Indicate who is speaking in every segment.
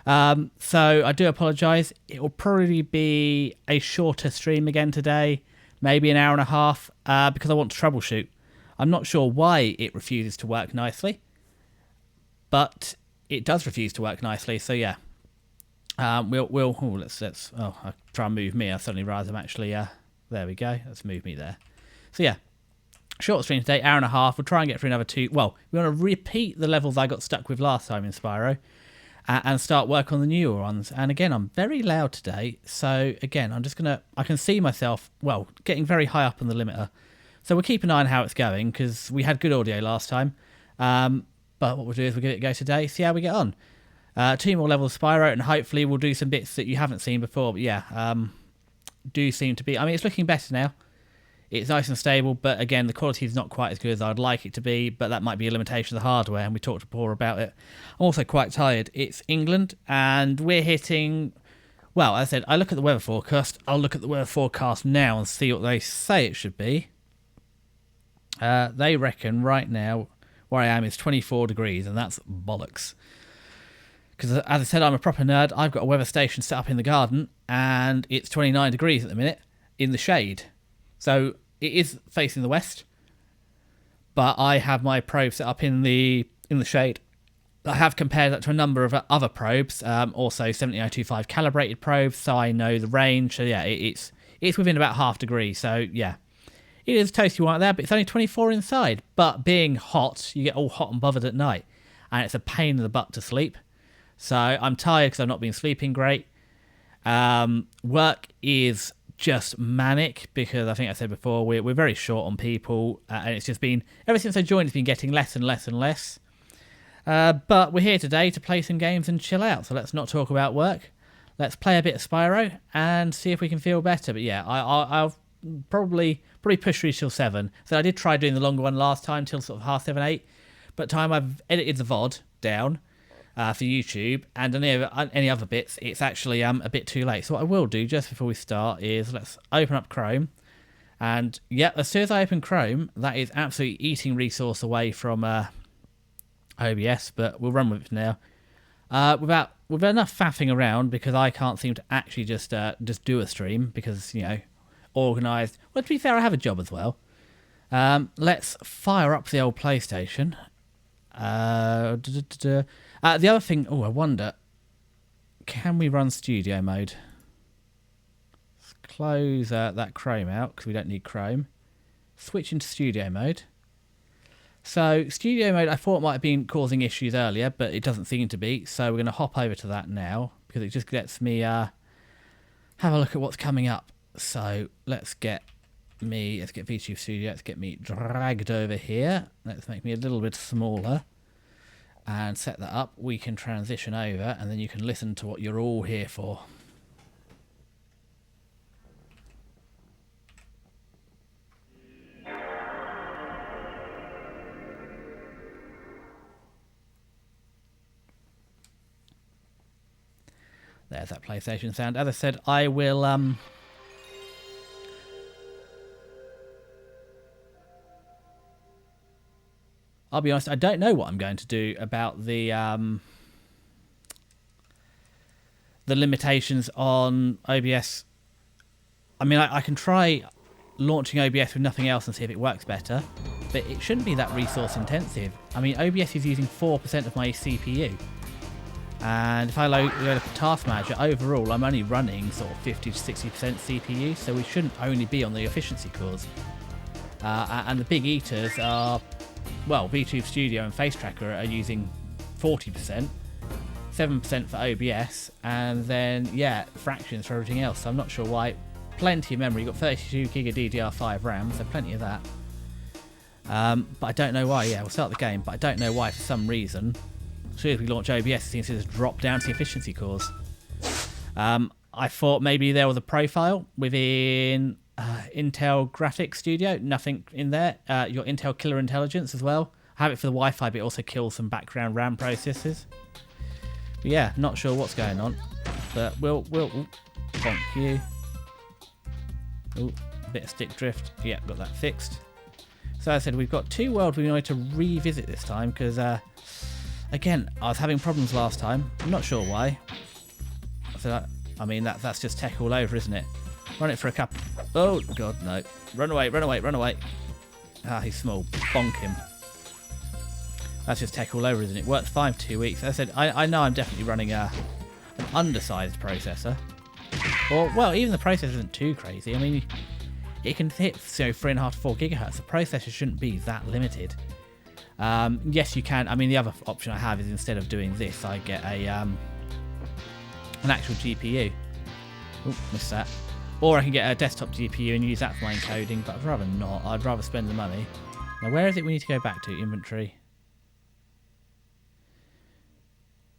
Speaker 1: So I do apologise. It will probably be a shorter stream again today, maybe an hour and a half, because I want to troubleshoot. I'm not sure why it refuses to work nicely, but it does refuse to work nicely. So yeah, let's I'll try and move me. I suddenly realise I'm actually there we go. Let's move me there. So yeah, short stream today, hour and a half. We'll try and get through another two. Well, we want to repeat the levels I got stuck with last time in Spyro. And start work on the newer ones. And again, I'm very loud today. So again, I can see myself, well, getting very high up on the limiter. So we'll keep an eye on how it's going because we had good audio last time. But what we'll do is we'll give it a go today, see how we get on. 2 more levels of Spyro and hopefully we'll do some bits that you haven't seen before. But yeah, do seem to be, I mean, it's looking better now. It's nice and stable, but again, the quality is not quite as good as I'd like it to be, but that might be a limitation of the hardware, and we talked before about it. I'm also quite tired. It's England, and we're hitting... Well, as I said, I look at the weather forecast. I'll look at the weather forecast now and see what they say it should be. They reckon right now, where I am, is 24 degrees, and that's bollocks. Because, as I said, I'm a proper nerd. I've got a weather station set up in the garden, and it's 29 degrees at the minute, in the shade. So it is facing the west, but I have my probe set up in the shade. I have compared that to a number of other probes, also 17025 calibrated probes, so I know the range. So yeah, it's within about half degree. So yeah, it is toasty one there, but it's only 24 inside. But being hot, you get all hot and bothered at night, and it's a pain in the butt to sleep. So I'm tired because I've not been sleeping great. Work is just manic because I think I said before we're very short on people, and it's just been ever since I joined, it's been getting less and less and less. But we're here today to play some games and chill out. So let's not talk about work. Let's play a bit of Spyro and see if we can feel better. But yeah, I'll probably push through till 7. So I did try doing the longer one last time till sort of half 7, 8. But time I've edited the VOD down for YouTube and any other bits, it's actually a bit too late. So what I will do just before we start is let's open up Chrome, and yeah, as soon as I open Chrome, that is absolutely eating resource away from OBS, but we'll run with it now with enough faffing around because I can't seem to actually just do a stream because, you know, organised. Well, to be fair, I have a job as well. Let's fire up the old PlayStation. The other thing, I wonder, can we run studio mode? Let's close that Chrome out because we don't need Chrome. Switch into studio mode. So studio mode I thought might have been causing issues earlier, but it doesn't seem to be. So we're going to hop over to that now because it just lets me have a look at what's coming up. So let's get VTube Studio, let's get me dragged over here. Let's make me a little bit smaller and set that up. We can transition over and then you can listen to what you're all here for. There's that PlayStation sound. As I said, I will I'll be honest, I don't know what I'm going to do about the limitations on OBS. I mean, I can try launching OBS with nothing else and see if it works better, but it shouldn't be that resource intensive. I mean, OBS is using 4% of my CPU. And if I load up the Task Manager, overall I'm only running sort of 50 to 60% CPU, so we shouldn't only be on the efficiency cores. And the big eaters are, well, VTube Studio and Face Tracker are using 40%, 7% for OBS, and then, yeah, fractions for everything else. So I'm not sure why. Plenty of memory, you've got 32 gig of DDR5 RAM, so plenty of that. But I don't know why. Yeah, we'll start the game, but I don't know why for some reason. As soon as we launch OBS, it seems to just drop down to the efficiency cores. I thought maybe there was a profile within Intel Graphics Studio. Nothing in there. Your Intel Killer Intelligence as well. I have it for the Wi-Fi, but it also kills some background RAM processes. But yeah, not sure what's going on. But we'll bonk you. Ooh, a bit of stick drift. Yeah, got that fixed. So as I said, we've got 2 worlds we wanted to revisit this time because, again, I was having problems last time. I'm not sure why. So I mean, that's just tech all over, isn't it? Run it for a couple. Oh, God, no. Run away, run away, run away. Ah, he's small. Bonk him. That's just tech all over, isn't it? Works fine for 2 weeks. As I said, I know I'm definitely running an undersized processor. Or, well, even the processor isn't too crazy. I mean, it can hit 3.5 to 4 gigahertz. The processor shouldn't be that limited. Yes, you can. I mean, the other option I have is instead of doing this, I get a an actual GPU. Oh, missed that. Or I can get a desktop GPU and use that for my encoding, but I'd rather not. I'd rather spend the money. Now, where is it we need to go back to? Inventory.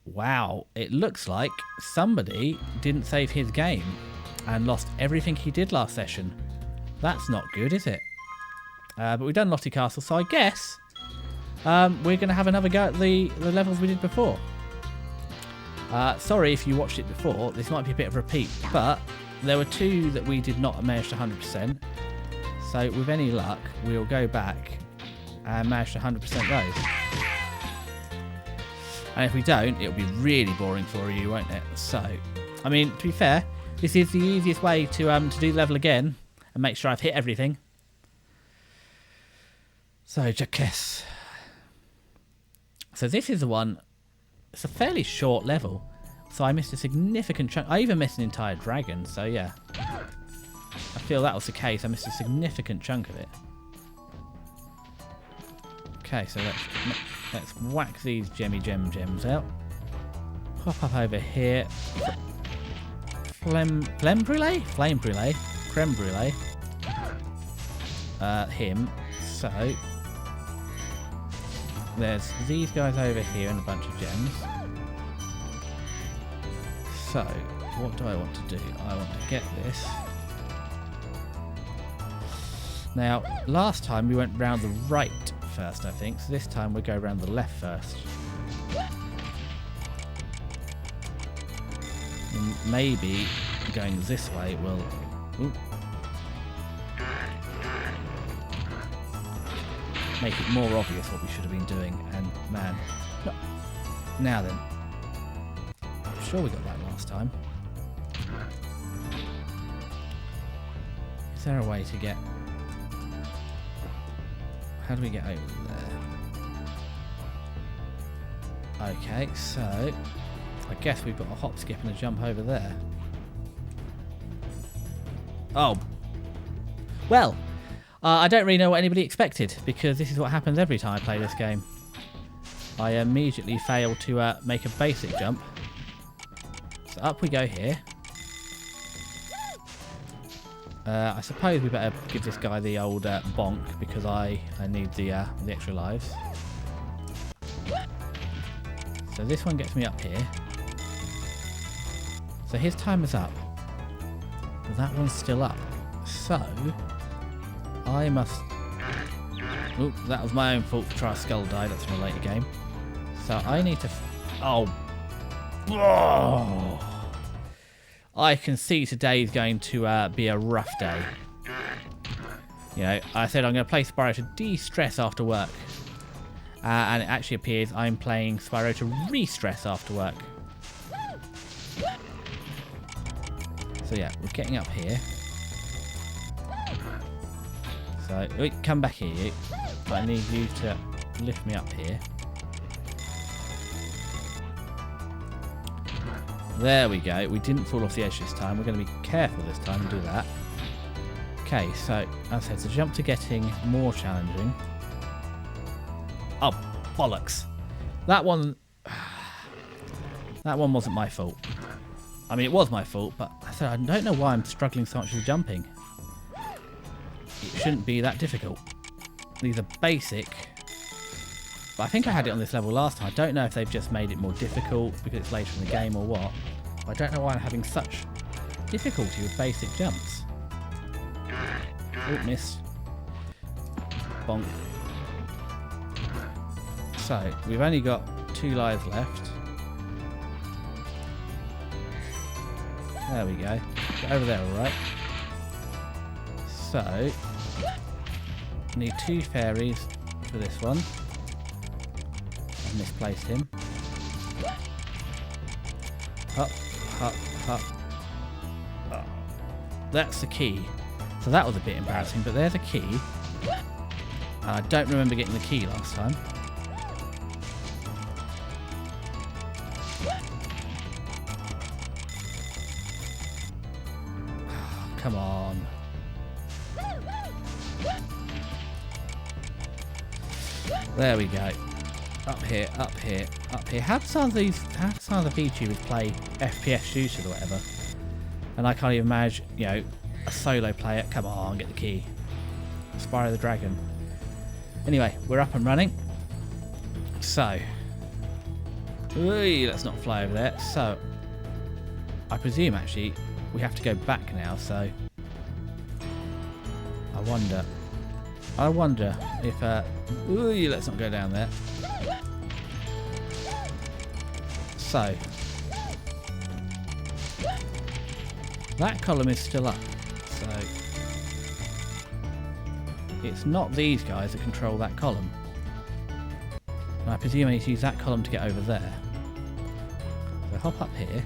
Speaker 1: Wow, it looks like somebody didn't save his game and lost everything he did last session. That's not good, is it? But we've done Lottie Castle, so I guess we're going to have another go at the levels we did before. Sorry if you watched it before, this might be a bit of a repeat, but there were 2 that we did not manage to 100%. So with any luck, we'll go back and manage to 100% those. And if we don't, it'll be really boring for you, won't it? So, I mean, to be fair, this is the easiest way to do the level again and make sure I've hit everything. So, Jacques. So this is the one. It's a fairly short level, so I missed a significant chunk. I even missed an entire dragon, so yeah. I feel that was the case. I missed a significant chunk of it. Okay, so let's whack these gems out. Hop up over here. Flame brulee? Flame brulee. Creme brulee. Him. So there's these guys over here and a bunch of gems. So what do I want to do? I want to get this. Now, last time we went round the right first, I think. So this time we'll go around the left first. And maybe going this way will... Ooh, make it more obvious what we should have been doing. And man... No. Now then. I'm sure we got that last time. Is there a way to get... How do we get over there? Okay, so I guess we've got a hop, skip and a jump over there. Oh. Well, I don't really know what anybody expected, because this is what happens every time I play this game. I immediately fail to make a basic jump. So up we go here. I suppose we better give this guy the old bonk, because I need the extra lives. So this one gets me up here. So his time is up. But that one's still up. So I must... Oop, that was my own fault to try a skull die. That's from a later game. So I need to... Oh! I can see today's going to be a rough day. You know, I said I'm going to play Spyro to de-stress after work. And it actually appears I'm playing Spyro to re-stress after work. So yeah, we're getting up here. So, wait, come back here, you. I need you to lift me up here. There we go. We didn't fall off the edge this time. We're going to be careful this time and do that. Okay, so as I said, the jumps are getting more challenging. Oh, bollocks. That one wasn't my fault. I mean, it was my fault, but I said I don't know why I'm struggling so much with jumping. It shouldn't be that difficult. These are basic. But I think I had it on this level last time. I don't know if they've just made it more difficult because it's later in the game or what. But I don't know why I'm having such difficulty with basic jumps. Oh, missed. Bonk. So, we've only got 2 lives left. There we go. Get over there, alright. So, I need 2 fairies for this one. I've misplaced him. Hop, hop, Up. Oh, that's the key. So that was a bit embarrassing, but there's a key. And I don't remember getting the key last time. Come on. There we go. Up here, up here, up here. How do some of the VTubers play FPS shooters or whatever? And I can't even manage, you know, a solo player. Come on, get the key. Spyro the Dragon. Anyway, we're up and running. So, let's not fly over there. So, I presume actually we have to go back now. So, I wonder if let's not go down there. So, that column is still up. So, it's not these guys that control that column. And I presume I need to use that column to get over there. So hop up here.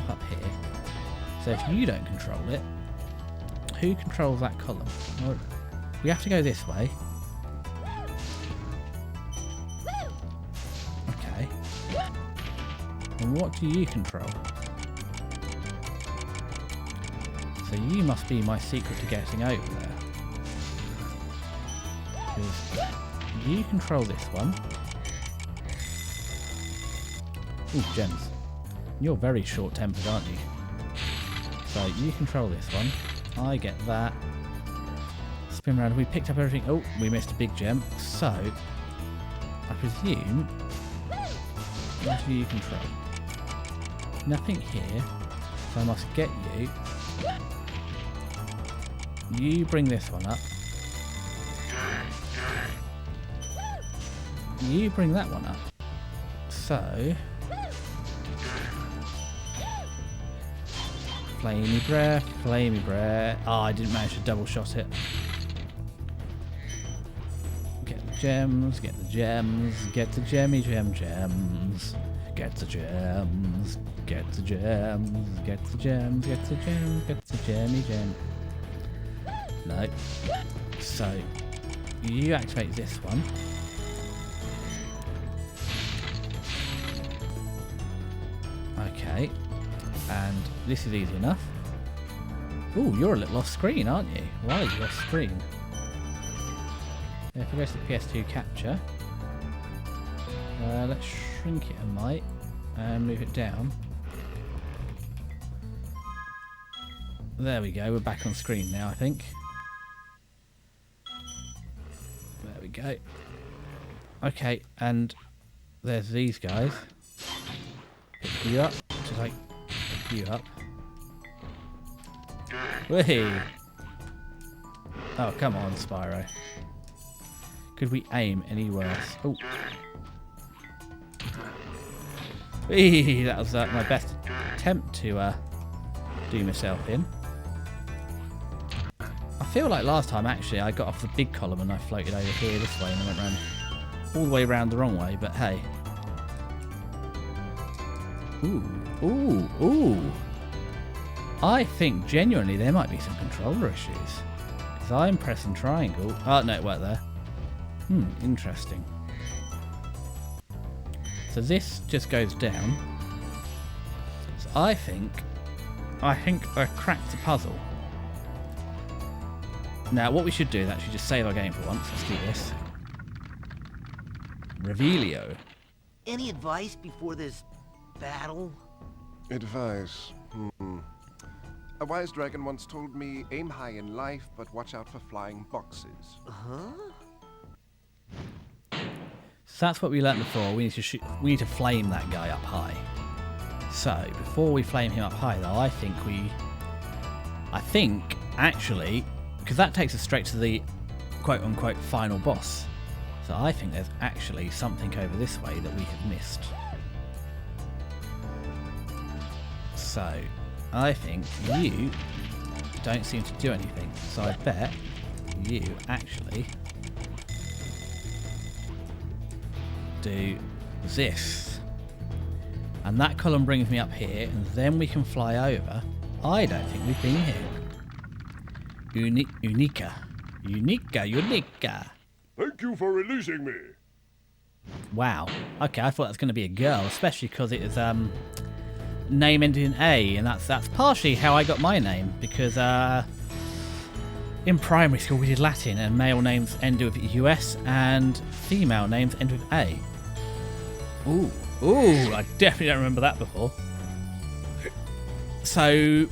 Speaker 1: Hop up here. So if you don't control it, who controls that column? Well, we have to go this way. Okay. And what do you control? So you must be my secret to getting over there. Because you control this one. Ooh, gems. You're very short-tempered, aren't you? So you control this one. I get that. Spin around. We picked up everything. Oh, we missed a big gem. So, I presume... what do you control? Nothing here. So I must get you. You bring this one up. You bring that one up. So... flamey breath, flamey breath. Oh, I didn't manage to double shot it. Get the gems, get the gems, get the gemmy gems. Get the gems, get the gems, get the gems, get the gems, get the gemmy gem. No. So, you activate this one. Okay. And this is easy enough. Ooh, you're a little off screen, aren't you? Why are you off screen? If we go to the PS2 capture, let's shrink it a mite and move it down. There we go, we're back on screen now, I think. There we go. Okay, and there's these guys. Pick you up to like you up. Whee! Oh, come on, Spyro. Could we aim any worse? Oh. Whee! That was my best attempt to do myself in. I feel like last time, actually, I got off the big column and I floated over here this way and I went round all the way around the wrong way, but hey. Ooh. Ooh, ooh. I think genuinely there might be some controller issues. Because I'm pressing triangle. Oh, no, it worked there. Interesting. So this just goes down. So I think I cracked the puzzle. Now, what we should do is actually just save our game for once. Let's do this. Revelio.
Speaker 2: Any advice before this battle?
Speaker 3: Advice? A wise dragon once told me, aim high in life, but watch out for flying boxes.
Speaker 2: Huh?
Speaker 1: So that's what we learned before. We need to flame that guy up high. So before we flame him up high, though, I think actually, because that takes us straight to the quote-unquote final boss. So I think there's actually something over this way that we have missed. So I think you don't seem to do anything. So I bet you actually do this. And that column brings me up here, and then we can fly over. I don't think we've been here. Unica.
Speaker 4: Thank you for releasing me.
Speaker 1: Wow. Okay, I thought that was going to be a girl, especially because it is name ending in A, and that's partially how I got my name, because in primary school we did Latin, and male names end with US, and female names end with A. Ooh, I definitely don't remember that before. So,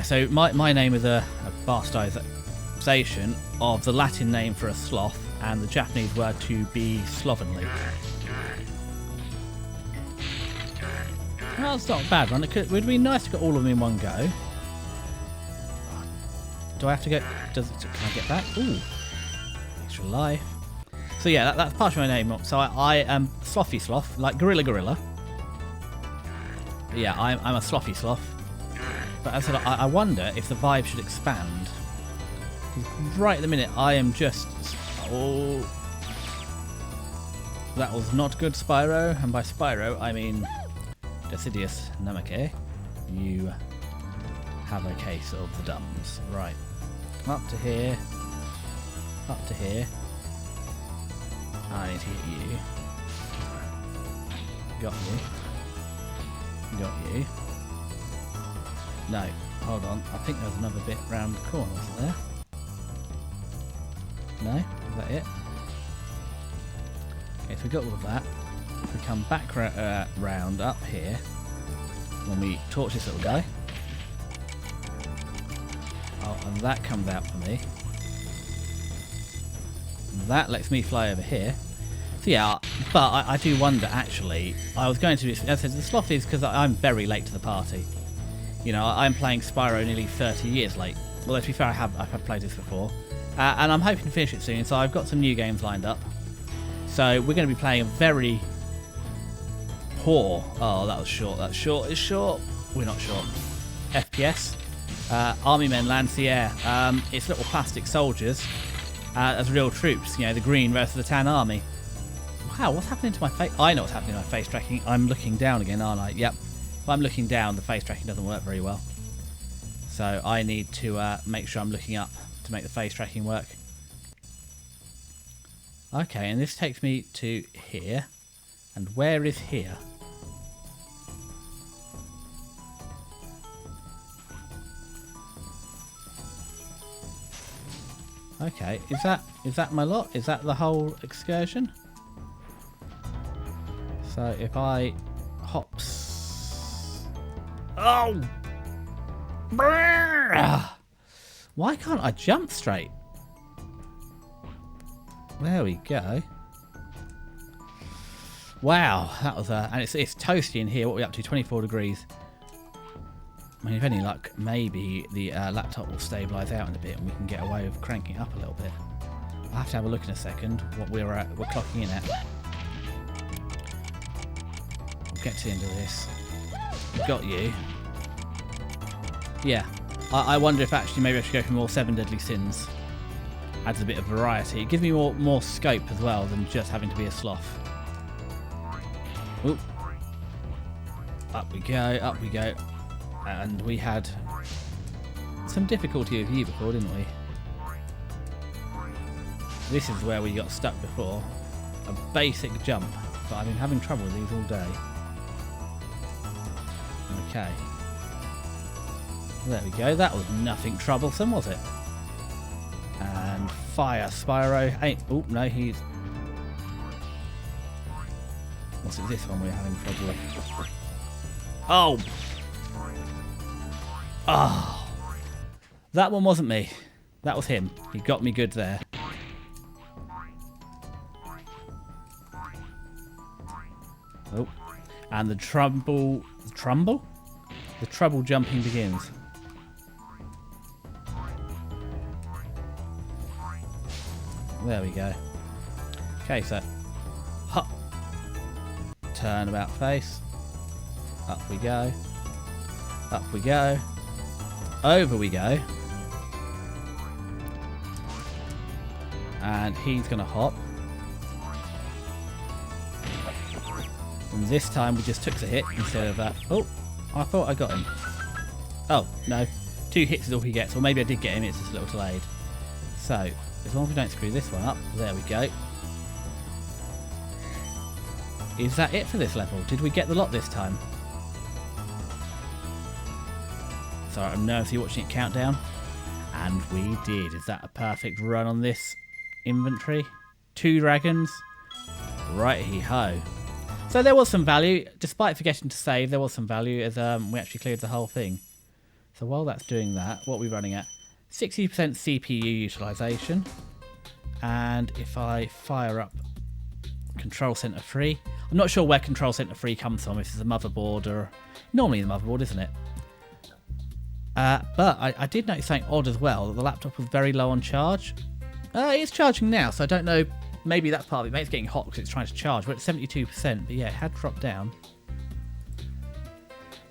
Speaker 1: so my name is a bastardization of the Latin name for a sloth, and the Japanese word to be slovenly. Well, that's not a bad one. It would be nice to get all of them in one go. Do I have to go? Can I get back? Ooh, extra life. So yeah, that's partially my name. So I am Slothy Sloth, like Gorilla. But yeah, I'm a Slothy Sloth. But as I said, I wonder if the vibe should expand. Right at the minute, I am just... Oh... That was not good, Spyro. And by Spyro, I mean... Decidius Namake. You have a case of the dumbs. Right. Up to here. Up to here. I need to hit you. Got you. Got you. No, hold on. I think there's another bit round the corner, wasn't there? No? Is that it? Okay, so we got all of that. If we come back round up here, when we torch this little guy. Oh, and that comes out for me. That lets me fly over here. So yeah, but I do wonder, actually, I was going to do this, as I said, the sloth is because I'm very late to the party. You know, I'm playing Spyro nearly 30 years late. Although, to be fair, I've played this before. And I'm hoping to finish it soon, so I've got some new games lined up. So we're going to be playing a very poor... Oh, that was short. That's short. It's short. We're not short. FPS. Army Men land the air. It's little plastic soldiers as real troops. You know, the green versus the tan army. Wow, what's happening to my face? I know what's happening to my face tracking. I'm looking down again, aren't I? Yep. If I'm looking down, the face tracking doesn't work very well. So I need to make sure I'm looking up to make the face tracking work. Okay, and this takes me to here. And where is here? Okay, is that my lot? Is that the whole excursion? So if I hops... Oh! Why can't I jump straight? There we go. Wow, that was and it's toasty in here. What are we up to? 24 degrees. I mean, if any luck, maybe the laptop will stabilise out in a bit and we can get away with cranking it up a little bit. I'll have to have a look in a second what we're clocking in at. We'll get to the end of this. Got you. Yeah. I wonder if actually maybe I should go for more 7 Deadly Sins. Adds a bit of variety. It gives me more scope as well than just having to be a sloth. Oop. Up we go, up we go. And we had some difficulty with you before, didn't we? This is where we got stuck before. A basic jump. But I've been having trouble with these all day. Okay. There we go. That was nothing troublesome, was it? And fire, Spyro. Hey, oh, no, he's... What's it this one we're having trouble with? Oh! Oh! That one wasn't me. That was him. He got me good there. Oh. And the trouble... Trumble? The trouble jumping begins. There we go. Okay, so... Hop. Turn about face. Up we go. Up we go. Over we go. And he's going to hop. And this time we just took the hit instead of that. Oh, I thought I got him. Oh, no. 2 hits is all he gets. Or maybe I did get him, it's just a little delayed. So, as long as we don't screw this one up. There we go. Is that it for this level? Did we get the lot this time? Sorry, I'm nervously watching it count down. And we did. Is that a perfect run on this inventory? 2 dragons. Righty-ho. So there was some value. Despite forgetting to save, there was some value as we actually cleared the whole thing. So while that's doing that, what are we running at? 60% CPU utilization. And if I fire up Control Center 3, I'm not sure where Control Center 3 comes from, if it's the motherboard or... Normally the motherboard, isn't it? But I did notice something odd as well, that the laptop was very low on charge. It's charging now, so I don't know, maybe that's part of it. Maybe it's getting hot because it's trying to charge. We're at 72%, but yeah, it had dropped down.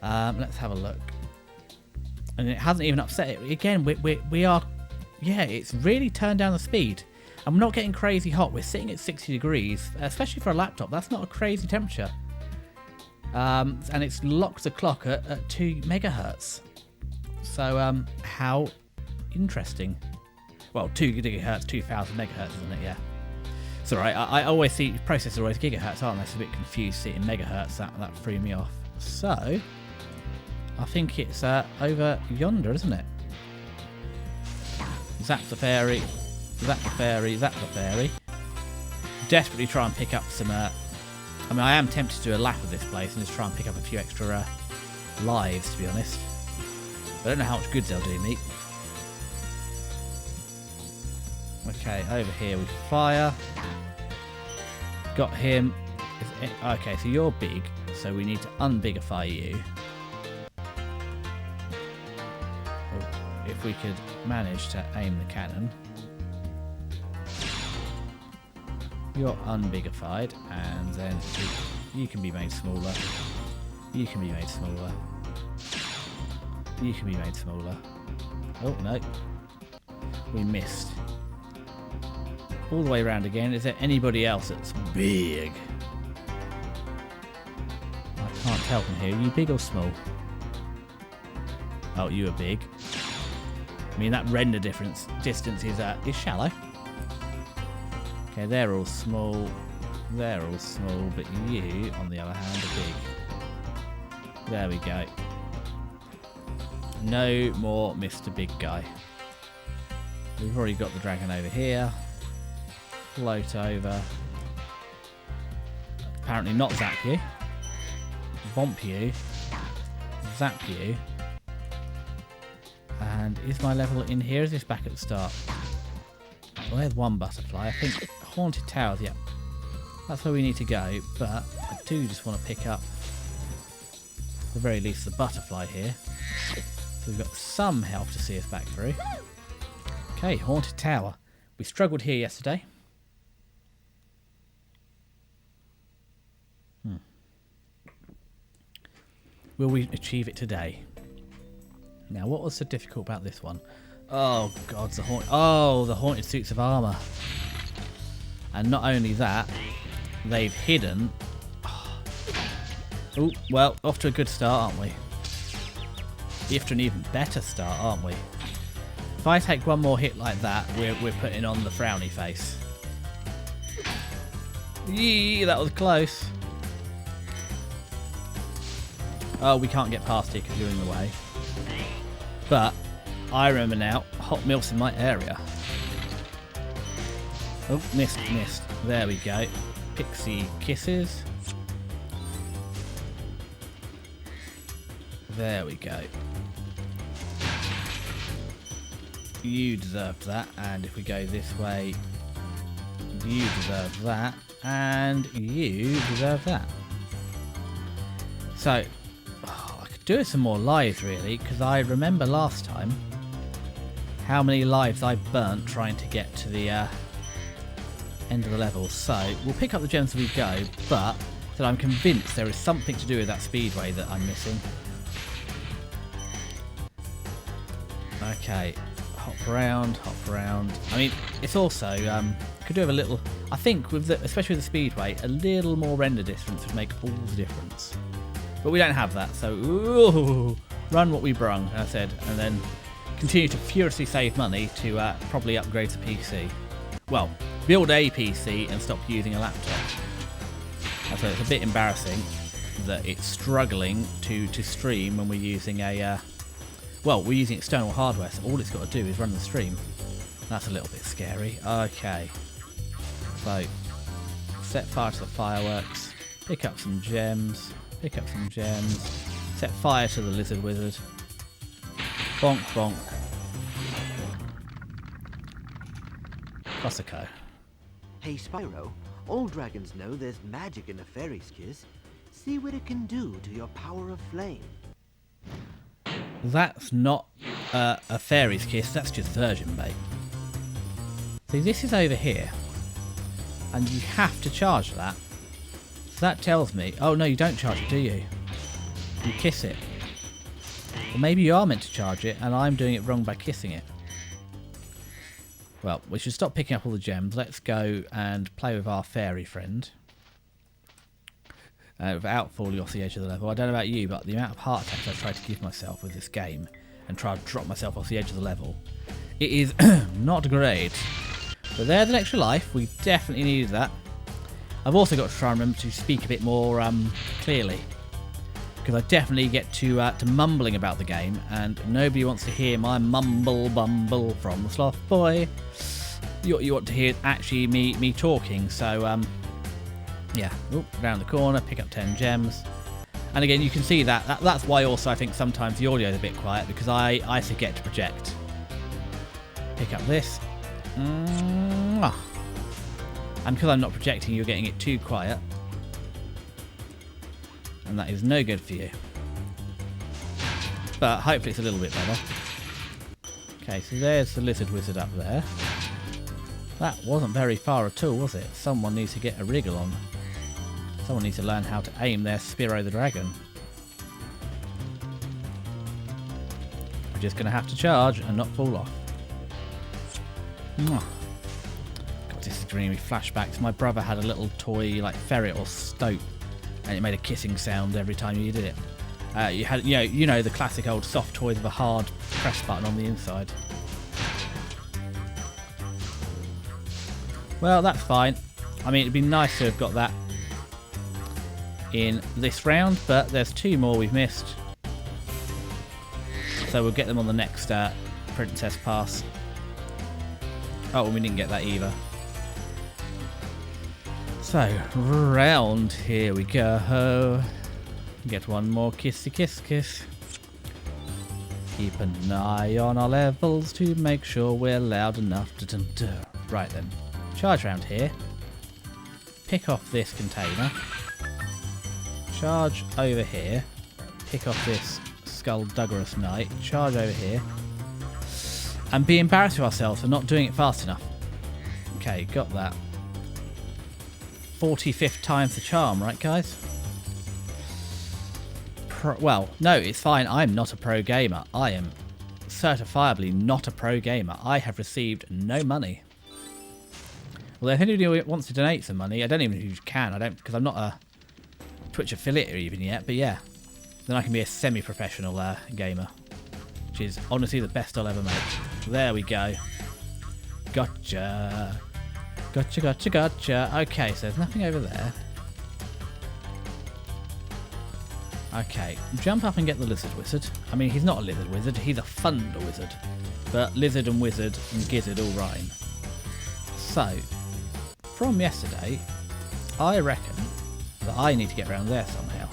Speaker 1: Let's have a look. And it hasn't even upset it. Again, we are... Yeah, it's really turned down the speed. And we're not getting crazy hot. We're sitting at 60 degrees, especially for a laptop. That's not a crazy temperature. And it's locked the clock at 2 megahertz. So, how interesting. Well, 2 gigahertz, 2000 megahertz, isn't it? Yeah. It's alright. I always see processors are always gigahertz, aren't they? So I'm a bit confused seeing megahertz. That threw me off. So, I think it's over yonder, isn't it? Zap the fairy. Zap the fairy. Zap the fairy. Desperately try and pick up some... I mean, I am tempted to do a lap of this place and just try and pick up a few extra lives, to be honest. I don't know how much good they'll do me. Okay, over here we fire. Got him. Okay, so you're big, so we need to unbigify you. If we could manage to aim the cannon. You're unbigified, and then you can be made smaller. You can be made smaller. You can be made smaller. Oh, no. We missed. All the way around again. Is there anybody else that's big? I can't tell from here. Are you big or small? Oh, you are big. I mean, that render distance is shallow. Okay, they're all small. They're all small, but you, on the other hand, are big. There we go. No more Mr. Big Guy. We've already got the dragon over here. Float over. Apparently not zap you. Bump you. Zap you. And is my level in here? Is this back at the start? Well, there's one butterfly. I think Haunted Towers, yeah. That's where we need to go, but I do just want to pick up, at the very least, the butterfly here. So we've got some health to see us back through. Okay, Haunted Tower. We struggled here yesterday. Will we achieve it today? Now, what was so difficult about this one? Oh, God, the haunted suits of armour. And not only that, they've hidden... Oh, well, off to a good start, aren't we? Off to an even better start, aren't we? If I take one more hit like that, we're putting on the frowny face. Yee, that was close. Oh, we can't get past it because you're in the way. But I remember now, hot milfs in my area. Oh, missed. There we go. Pixie kisses. There we go. You deserved that, and if we go this way, you deserve that, and you deserve that. So, I could do some more lives really, because I remember last time how many lives I burnt trying to get to the end of the level. So, we'll pick up the gems as we go, but that I'm convinced there is something to do with that speedway that I'm missing. Okay. Hop around. I mean, it's also, Could do have a little. I think with the, especially with the speedway, a little more render distance would make all the difference. But we don't have that, so ooh, run what we brung, as I said, and then continue to furiously save money to probably upgrade the PC. Well, build a PC and stop using a laptop. So it's a bit embarrassing that it's struggling to stream when we're using a well, we're using external hardware, so all it's got to do is run the stream. That's a little bit scary. Okay, so set fire to the fireworks, pick up some gems, set fire to the lizard wizard, bonk bonk, Cosico.
Speaker 2: Hey, Spyro, all dragons know there's magic in a fairy's kiss. See what it can do to your power of flame.
Speaker 1: That's not a fairy's kiss, that's just virgin bait. See, this is over here, and you have to charge that. So that tells me, oh no, you don't charge it, do you? You kiss it. Well, maybe you are meant to charge it, and I'm doing it wrong by kissing it. Well, we should stop picking up all the gems. Let's go and play with our fairy friend. Without falling off the edge of the level. I don't know about you, but the amount of heart attacks I try to give myself with this game and try to drop myself off the edge of the level, it is not great. But there's an extra life. We definitely needed that. I've also got to try and remember to speak a bit more clearly, because I definitely get to mumbling about the game, and nobody wants to hear my mumble bumble from the sloth boy. You want to hear actually me talking. So yeah, oop, round the corner, pick up 10 gems. And again, you can see that's why also I think sometimes the audio is a bit quiet, because I forget to project. Pick up this. And because I'm not projecting, you're getting it too quiet. And that is no good for you. But hopefully it's a little bit better. Okay, so there's the lizard wizard up there. That wasn't very far at all, was it? Someone needs to get a wriggle on. Someone needs to learn how to aim their Spyro the Dragon. We're just going to have to charge and not fall off. God, this is bringing me flashbacks. My brother had a little toy like ferret or stoat, and it made a kissing sound every time you did it. You had, you know, the classic old soft toys with a hard press button on the inside. Well, that's fine. I mean, it'd be nice to have got that in this round, but there's 2 more we've missed. So we'll get them on the next Princess Pass. Oh, well, we didn't get that either. So, round, here we go. Get one more kissy kiss kiss. Keep an eye on our levels to make sure we're loud enough to Right then. Charge round here. Pick off this container. Charge over here. Pick off this Skullduggerous Knight. Charge over here. And be embarrassed with ourselves for not doing it fast enough. Okay, got that. 45th time's the charm, right guys? Well, no, it's fine. I'm not a pro gamer. I am certifiably not a pro gamer. I have received no money. Well, if anybody wants to donate some money, I don't even know who can. I don't, because I'm not a Twitch affiliate even yet. But yeah, then I can be a semi-professional gamer, which is honestly the best I'll ever make. There we go. Gotcha. Gotcha, gotcha, gotcha. Okay, so there's nothing over there. Okay, jump up and get the lizard wizard. I mean, he's not a lizard wizard, he's a thunder wizard. But lizard and wizard and gizzard all rhyme. So, from yesterday, I reckon that I need to get around there somehow.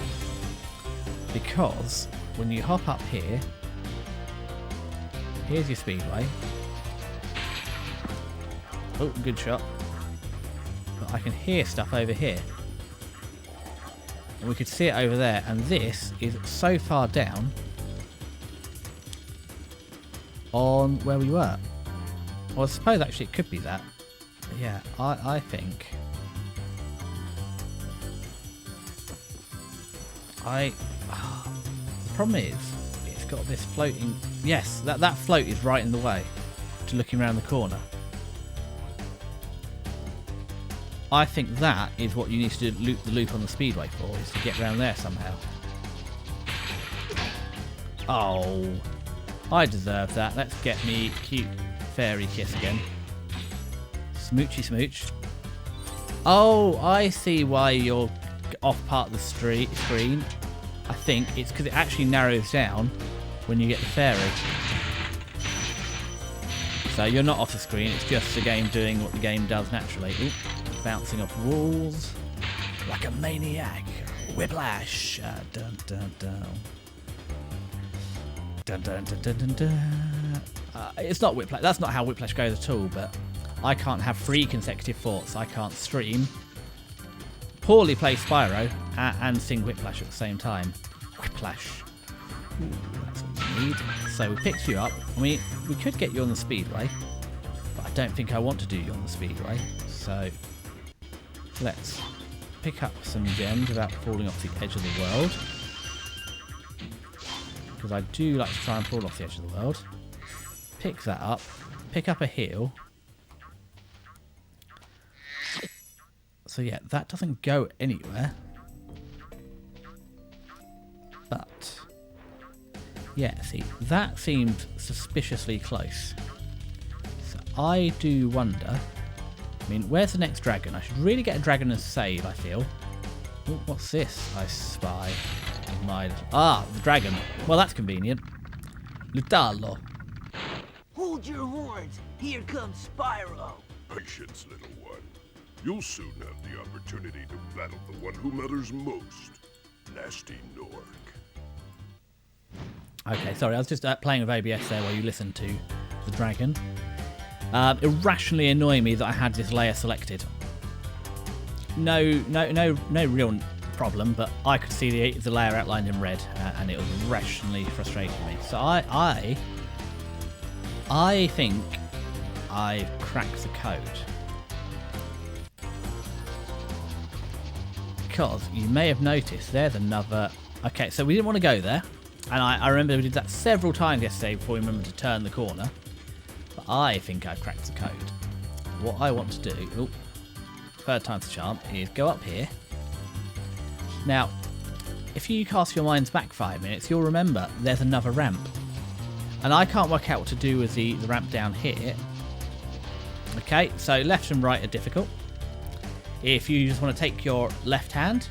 Speaker 1: Because when you hop up here, here's your speedway. Oh, good shot. But I can hear stuff over here. And we could see it over there, and this is so far down on where we were. Well, I suppose actually it could be that. But yeah, I think the problem is it's got this floating. Yes, that float is right in the way to looking around the corner. I think that is what you need to do, loop the loop on the speedway for, is to get around there somehow. Oh, I deserve that. Let's get me cute fairy kiss again. Smoochy smooch. Oh, I see why you're off part of the screen. I think it's because it actually narrows down when you get the fairy. So you're not off the screen, it's just the game doing what the game does naturally. Ooh, bouncing off walls like a maniac. Whiplash. Dun, dun, dun. Dun, dun, dun, dun, dun, dun. It's not Whiplash. That's not how Whiplash goes at all, but I can't have 3 consecutive thoughts. I can't stream, poorly play Spyro, and sing Whiplash at the same time. Whiplash. Ooh, that's what we need. So we picked you up. I mean, we could get you on the speedway, but I don't think I want to do you on the speedway. So let's pick up some gems without falling off the edge of the world. Because I do like to try and fall off the edge of the world. Pick that up. Pick up a heal. So yeah, that doesn't go anywhere. But yeah, see, that seemed suspiciously close. So I do wonder. I mean, where's the next dragon? I should really get a dragon and save, I feel. Ooh, what's this I spy? The dragon. Well, that's convenient. Ludalo.
Speaker 2: Hold your horns! Here comes Spyro!
Speaker 4: Patience, little one. You'll soon have the opportunity to battle the one who matters most, Gnasty Nork.
Speaker 1: Okay, sorry, I was just playing with OBS there while you listened to the dragon. Irrationally annoying me that I had this layer selected. No real problem, but I could see the layer outlined in red, and it was rationally frustrating me. So I think I've cracked the code. Because you may have noticed there's another... Okay, so we didn't want to go there, and I remember we did that several times yesterday before we remembered to turn the corner. But I think I've cracked the code. What I want to do, third time's the charm, is go up here. Now, if you cast your minds back 5 minutes, you'll remember there's another ramp. And I can't work out what to do with the ramp down here. Okay, so left and right are difficult. If you just want to take your left hand,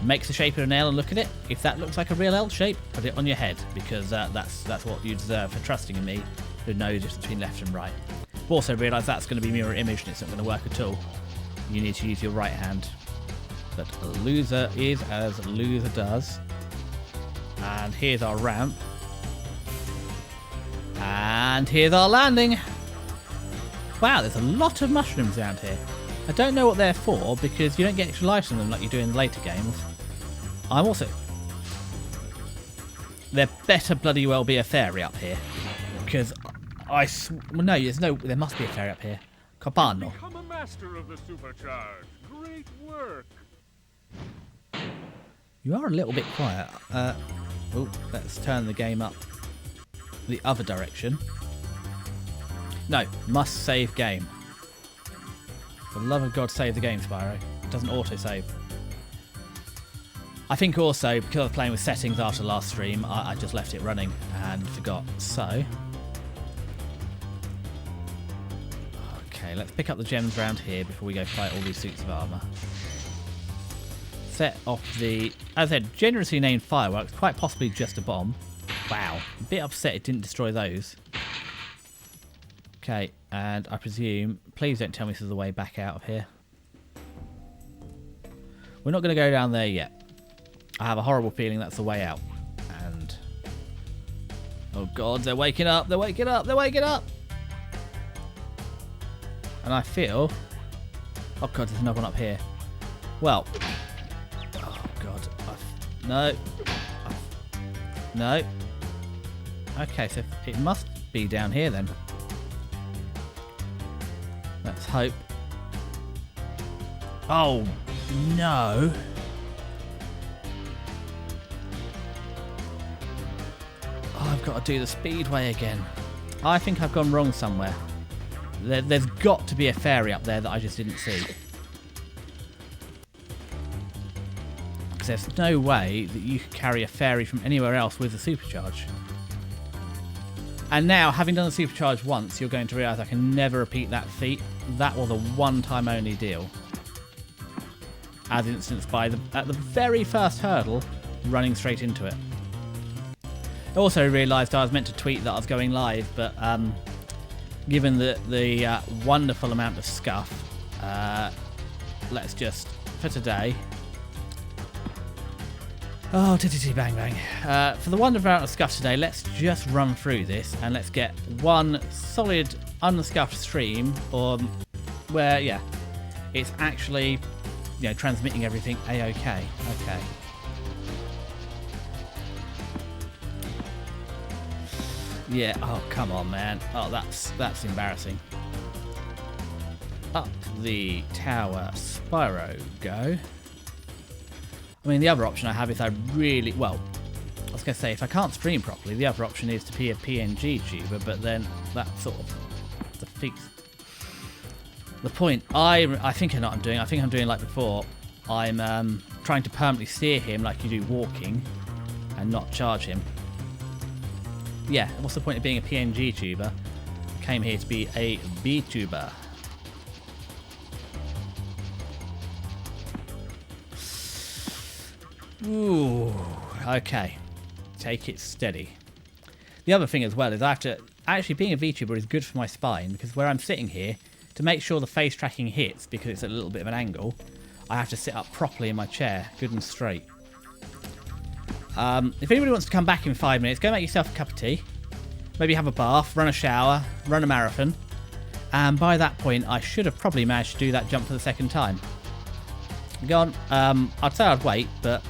Speaker 1: make the shape of an L and look at it. If that looks like a real L shape, put it on your head, because that's what you deserve for trusting in me, who knows the difference between left and right. But also realise that's going to be mirror image and it's not going to work at all. You need to use your right hand. But a loser is as a loser does. And here's our ramp. And here's our landing. Wow, there's a lot of mushrooms around here. I don't know what they're for, because you don't get extra lives from them like you do in later games. I'm also... There better bloody well be a fairy up here. Because well, no, there must be a fairy up here. Copano.
Speaker 4: Become a master of the supercharge. Great work.
Speaker 1: You are a little bit quiet. Let's turn the game up the other direction. No, must save game. For the love of God, save the game, Spyro. It doesn't auto-save. I think also, because I was playing with settings after the last stream, I just left it running and forgot. So... Okay, let's pick up the gems around here before we go fight all these suits of armour. Set off the, as I said, generously named fireworks, quite possibly just a bomb. Wow, a bit upset it didn't destroy those. Okay, and I presume, please don't tell me this is the way back out of here. We're not going to go down there yet. I have a horrible feeling that's the way out. And, oh God, they're waking up, they're waking up, they're waking up! And I feel, oh God, there's another one up here. Well, oh God, no. Okay, so it must be down here then. Let's hope. Oh, no. Oh, I've got to do the speedway again. I think I've gone wrong somewhere. There's got to be a fairy up there that I just didn't see. because there's no way that you could carry a fairy from anywhere else with a supercharge. And now, having done the supercharge once, you're going to realise I can never repeat that feat. That was a one-time only deal. As instanced by at the very first hurdle, running straight into it. I also realised I was meant to tweet that I was going live, but given the wonderful amount of scuff, let's just, for today... Oh, bang bang. For the wonderful amount of scuff today, let's just run through this and let's get one solid, unscuffed stream, or where, yeah, it's actually, you know, transmitting everything a-okay. Okay. Yeah, oh, come on, man. Oh, that's embarrassing. Up the tower, Spyro, go. I mean, the other option I have is I really... Well, I was going to say, if I can't stream properly, the other option is to be a PNG tuber, but then that sort of defeats the point. I think I know what I'm doing. I think I'm doing like before. I'm trying to permanently steer him like you do walking and not charge him. Yeah, what's the point of being a PNG tuber? I came here to be a VTuber. Ooh, okay. Take it steady. The other thing as well is I have to... Actually, being a VTuber is good for my spine, because where I'm sitting here, to make sure the face tracking hits, because it's at a little bit of an angle, I have to sit up properly in my chair, good and straight. If anybody wants to come back in 5 minutes, go make yourself a cup of tea. Maybe have a bath, run a shower, run a marathon. And by that point, I should have probably managed to do that jump for the second time. Go on. I'd say I'd wait, but...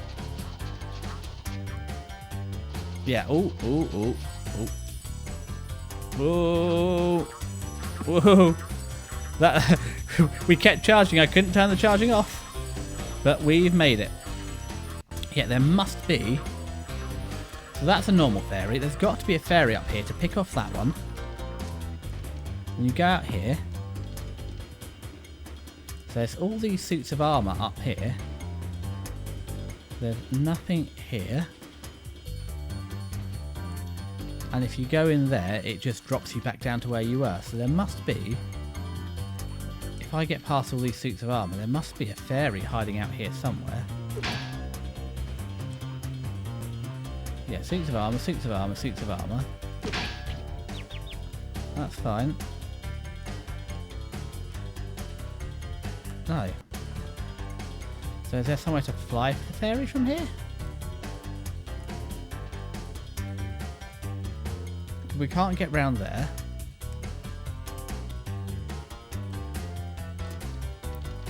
Speaker 1: Yeah, ooh. Whoa. That we kept charging, I couldn't turn the charging off. But we've made it. Yeah, there must be... So that's a normal fairy. There's got to be a fairy up here to pick off that one. When you go out here... So there's all these suits of armour up here. There's nothing here. And if you go in there, it just drops you back down to where you were. So there must be... If I get past all these suits of armour, there must be a fairy hiding out here somewhere. Yeah, suits of armour, suits of armour, suits of armour. That's fine. No. So is there somewhere to fly for the fairy from here? We can't get round there.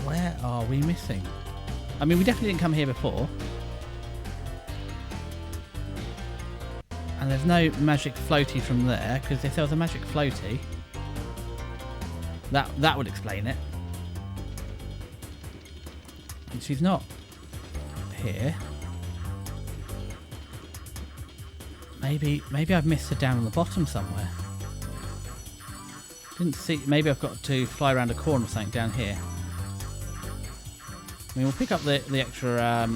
Speaker 1: Where are we missing? I mean, we definitely didn't come here before. And there's no magic floaty from there, because if there was a magic floaty, that would explain it. And she's not here. Maybe I've missed her down on the bottom somewhere. Didn't see. Maybe I've got to fly around a corner or something down here. I mean, we'll pick up the extra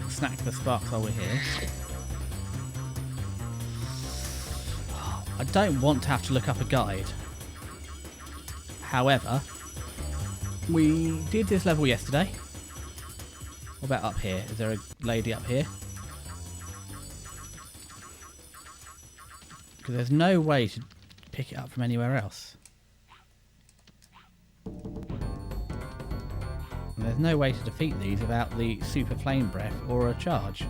Speaker 1: snack for sparks while we're here. I don't want to have to look up a guide. However, we did this level yesterday. What about up here? Is there a lady up here? Because there's no way to pick it up from anywhere else. And there's no way to defeat these without the super flame breath or a charge.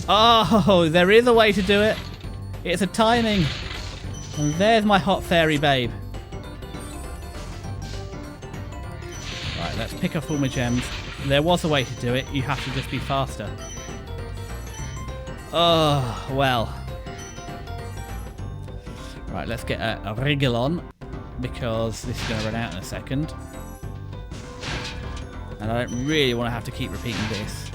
Speaker 1: Oh, there is a way to do it. It's a timing. And there's my hot fairy babe. Right, let's pick up all my gems. There was a way to do it. You have to just be faster. Oh, well. Right, let's get a wriggle on, because this is going to run out in a second. And I don't really want to have to keep repeating this.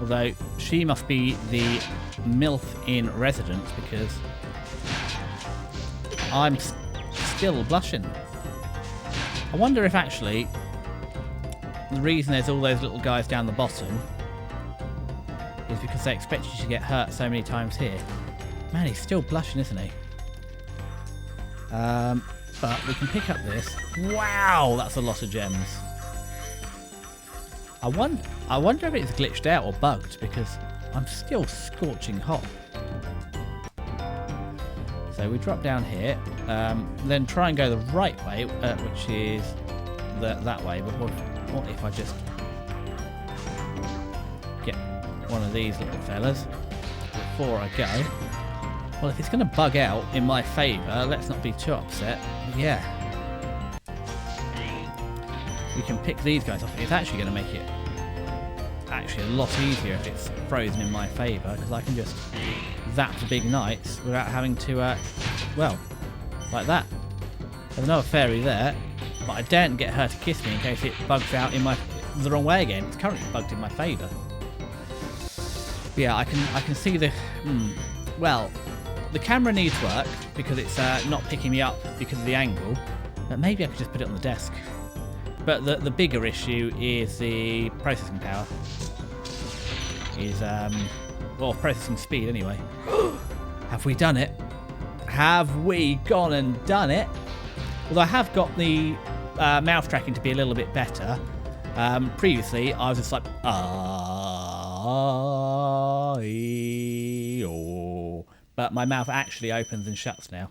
Speaker 1: Although, she must be the MILF in residence, because I'm still blushing. I wonder if actually the reason there's all those little guys down the bottom is because they expect you to get hurt so many times here. Man, he's still blushing, isn't he? But we can pick up this. Wow, that's a lot of gems. I wonder if it's glitched out or bugged, because I'm still scorching hot. So we drop down here, then try and go the right way, which is that way. But what if I just get one of these little fellas before I go? Well, if it's going to bug out in my favour, let's not be too upset. But yeah, we can pick these guys off. It's actually going to make it actually a lot easier if it's frozen in my favour, because I can just zap the big knights without having to, well, like that. There's another fairy there, but I daren't get her to kiss me in case it bugs out in the wrong way again. It's currently bugged in my favour. But yeah, I can see the, well, the camera needs work because it's not picking me up because of the angle, but maybe I could just put it on the desk. But the bigger issue is the processing power. Well, processing speed anyway. Have we done it? Have we gone and done it? Although I have got the mouth tracking to be a little bit better. Previously, I was just like, but my mouth actually opens and shuts now.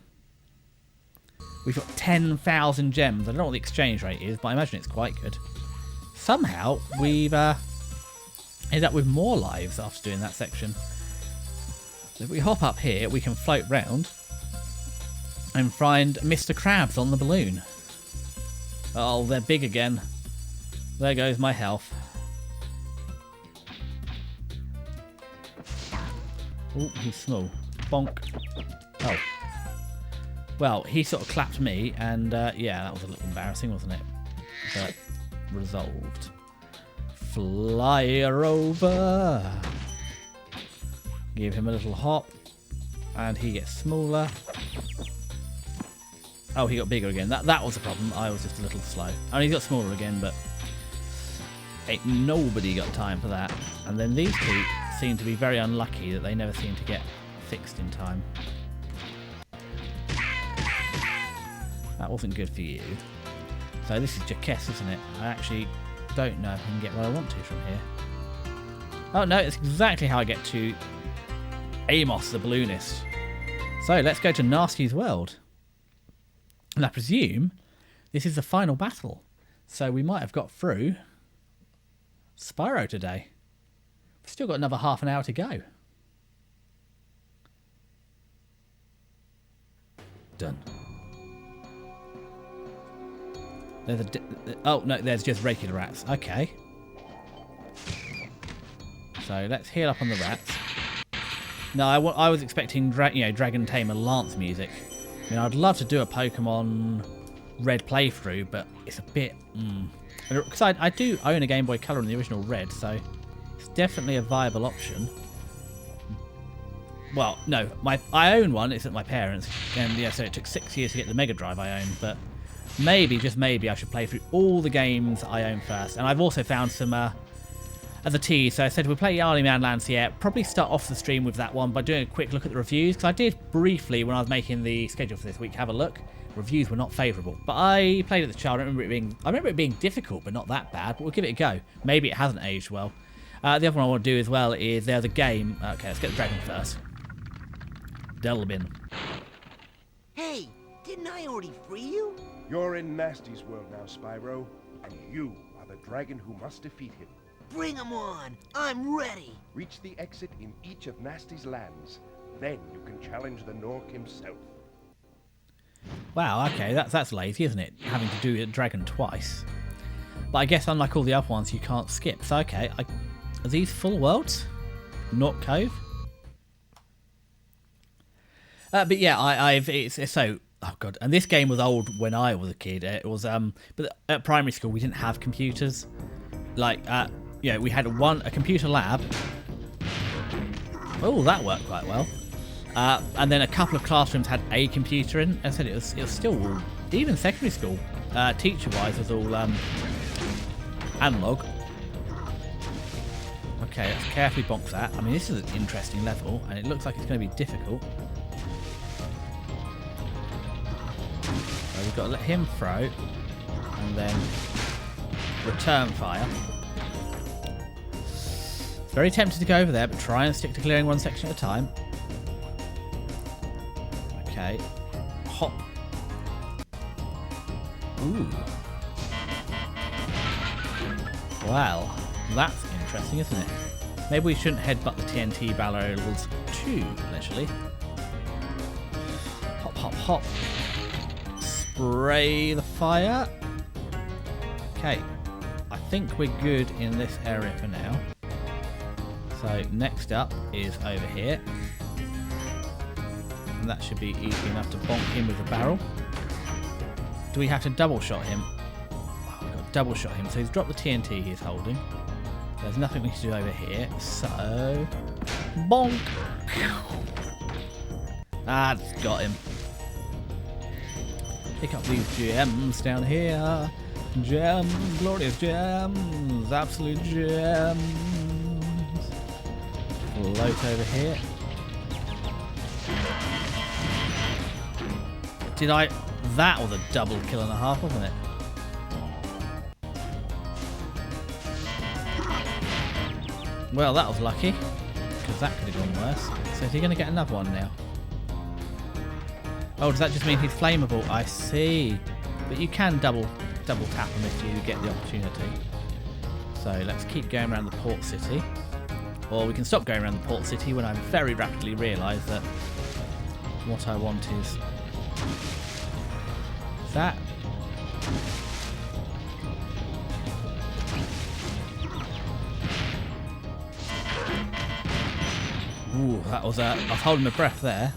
Speaker 1: We've got 10,000 gems. I don't know what the exchange rate is, but I imagine it's quite good. Somehow, we've ended up with more lives after doing that section. So if we hop up here, we can float round and find Mr. Krabs on the balloon. Oh, they're big again. There goes my health. Oh, he's small. Bonk. Oh. Well, he sort of clapped me, and yeah, that was a little embarrassing, wasn't it? But resolved. Fly her over. Give him a little hop, and he gets smaller. Oh, he got bigger again. That was the problem. I was just a little slow. And he got smaller again, but ain't nobody got time for that. And then these two seem to be very unlucky that they never seem to get fixed in time. That wasn't good for you. So this is Jacques, isn't it? I actually don't know if I can get what I want to from here. Oh no, it's exactly how I get to Amos the balloonist. So let's go to Gnasty's world. And I presume this is the final battle. So we might have got through Spyro today. We've still got another half an hour to go. Done. There's oh no, there's just regular rats. Okay. So let's heal up on the rats. No, I was expecting Dragon Tamer Lance music. I mean, I'd love to do a Pokemon Red playthrough, but it's a bit... Because I do own a Game Boy Color in the original Red, so it's definitely a viable option. Well, no, I own one. It's at my parents', and yeah, so it took 6 years to get the Mega Drive I own, but maybe, just maybe, I should play through all the games I own first. And I've also found some as a tease, so I said we'll play Yarly Man Lands here. Probably start off the stream with that one by doing a quick look at the reviews, because I did briefly, when I was making the schedule for this week, have a look. Reviews were not favourable, but I played it as a child. I remember it being difficult, but not that bad. But we'll give it a go. Maybe it hasn't aged well. The other one I want to do as well is there's a game. Okay, let's get the dragon first. Delbin.
Speaker 2: Hey, didn't I already free you?
Speaker 3: You're in Gnasty's world now, Spyro, and you are the dragon who must defeat him.
Speaker 2: Bring him on! I'm ready!
Speaker 3: Reach the exit in each of Gnasty's lands. Then you can challenge the Nork himself.
Speaker 1: Wow, okay, that's lazy, isn't it? Having to do a dragon twice. But I guess unlike all the other ones, you can't skip. So, okay, are these full worlds? Nork Cove? But yeah, it's so... Oh god, and this game was old when I was a kid. It was but at primary school we didn't have computers. Like we had a computer lab. Oh, that worked quite well. And then a couple of classrooms had a computer in. I said it was still, even secondary school, teacher-wise was all Analog. Okay, let's carefully bonk that. I mean, this is an interesting level, and it looks like it's going to be difficult. So we've got to let him throw, and then return fire. It's very tempted to go over there, but try and stick to clearing one section at a time. Okay. Hop. Ooh. Well, that's interesting, isn't it? Maybe we shouldn't headbutt the TNT barrels too leisurely. Hop, hop, hop. Spray the fire. Okay. I think we're good in this area for now. So next up is over here. And that should be easy enough to bonk him with the barrel. Do we have to double shot him? Oh, we've got to double shot him. So he's dropped the TNT he's holding. There's nothing we can do over here. So bonk. Ah, it's got him. Pick up these gems down here. Gems, glorious gems, absolute gems. Float over here. That was a double kill and a half, wasn't it? Well, that was lucky, because that could have gone worse. So is he going to get another one now? Oh, does that just mean he's flammable? I see. But you can double tap him if you get the opportunity. So let's keep going around the port city. Or we can stop going around the port city when I very rapidly realise that what I want is that. Ooh, that was I was holding my breath there.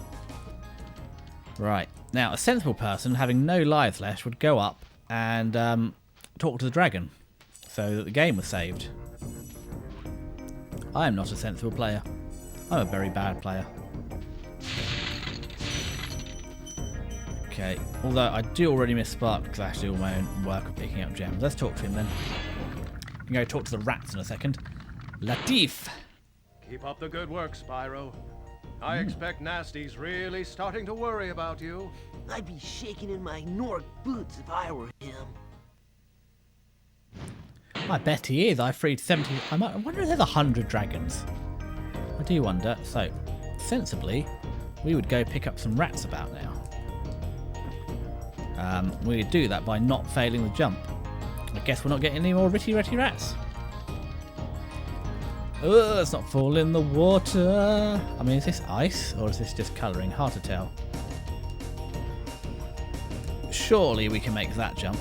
Speaker 1: Right, now a sensible person having no lives left would go up and talk to the dragon so that the game was saved. I am not a sensible player. I'm a very bad player. Okay, although I do already miss Spark because I have to do all my own work of picking up gems. Let's talk to him then. I'm going to go talk to the rats in a second. Latif!
Speaker 5: Keep up the good work, Spyro. I expect Gnasty's really starting to worry about you.
Speaker 2: I'd be shaking in my Nork boots if I were him.
Speaker 1: I bet he is. I freed 70. I wonder if there's 100 dragons. I do wonder. So, sensibly, we would go pick up some rats about now. We would do that by not failing the jump. I guess we're not getting any more ritty rats. Oh, let's not fall in the water. I mean, is this ice or is this just colouring? Hard to tell. Surely we can make that jump.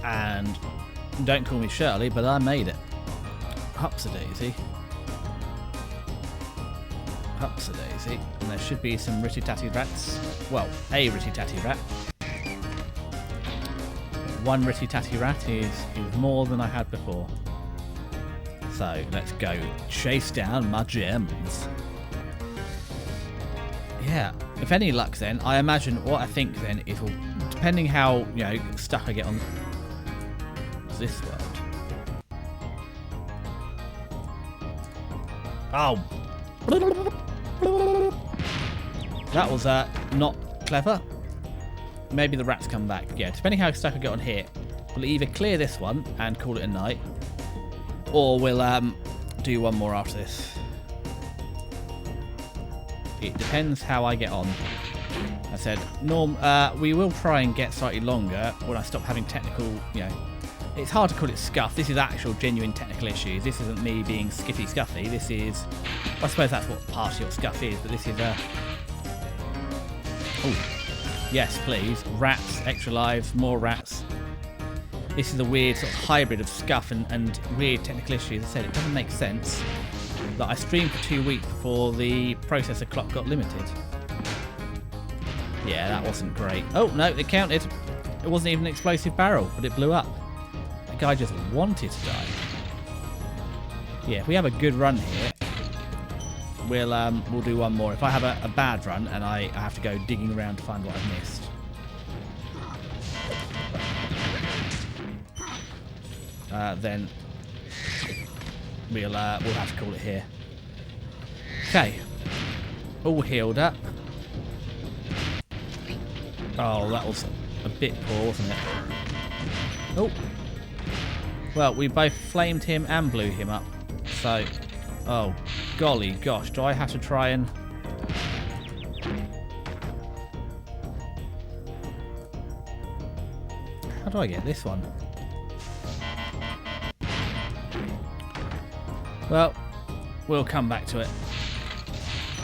Speaker 1: And don't call me Shirley, but I made it. Hupsa-daisy. Hupsa-daisy. And there should be some ritty-tatty rats. Well, a ritty-tatty rat. One ritty-tatty rat is more than I had before. So let's go chase down my gems. Yeah, if any luck then, I imagine what I think then is, depending how, you know, stuck I get on this world. Oh. That was not clever. Maybe the rats come back. Yeah, depending how stuck I get on here, we'll either clear this one and call it a night, or we'll do one more after this. It depends how I get on. I said, we will try and get slightly longer when I stop having technical, you know, it's hard to call it scuff. This is actual genuine technical issues. This isn't me being skiffy scuffy. This is, I suppose that's what partially what scuff is, but this is oh, yes, please. Rats, extra lives, more rats. This is a weird sort of hybrid of scuff and weird technical issues. As I said, it doesn't make sense that I streamed for 2 weeks before the processor clock got limited. Yeah, that wasn't great. Oh, no, it counted. It wasn't even an explosive barrel, but it blew up. The guy just wanted to die. Yeah, if we have a good run here, we'll do one more. If I have a bad run and I have to go digging around to find what I've missed. then we'll have to call it here. Okay, all healed up. Oh, that was a bit poor, wasn't it? Oh, well, we both flamed him and blew him up. So, oh, golly gosh, do I have to try and... How do I get this one? Well, we'll come back to it.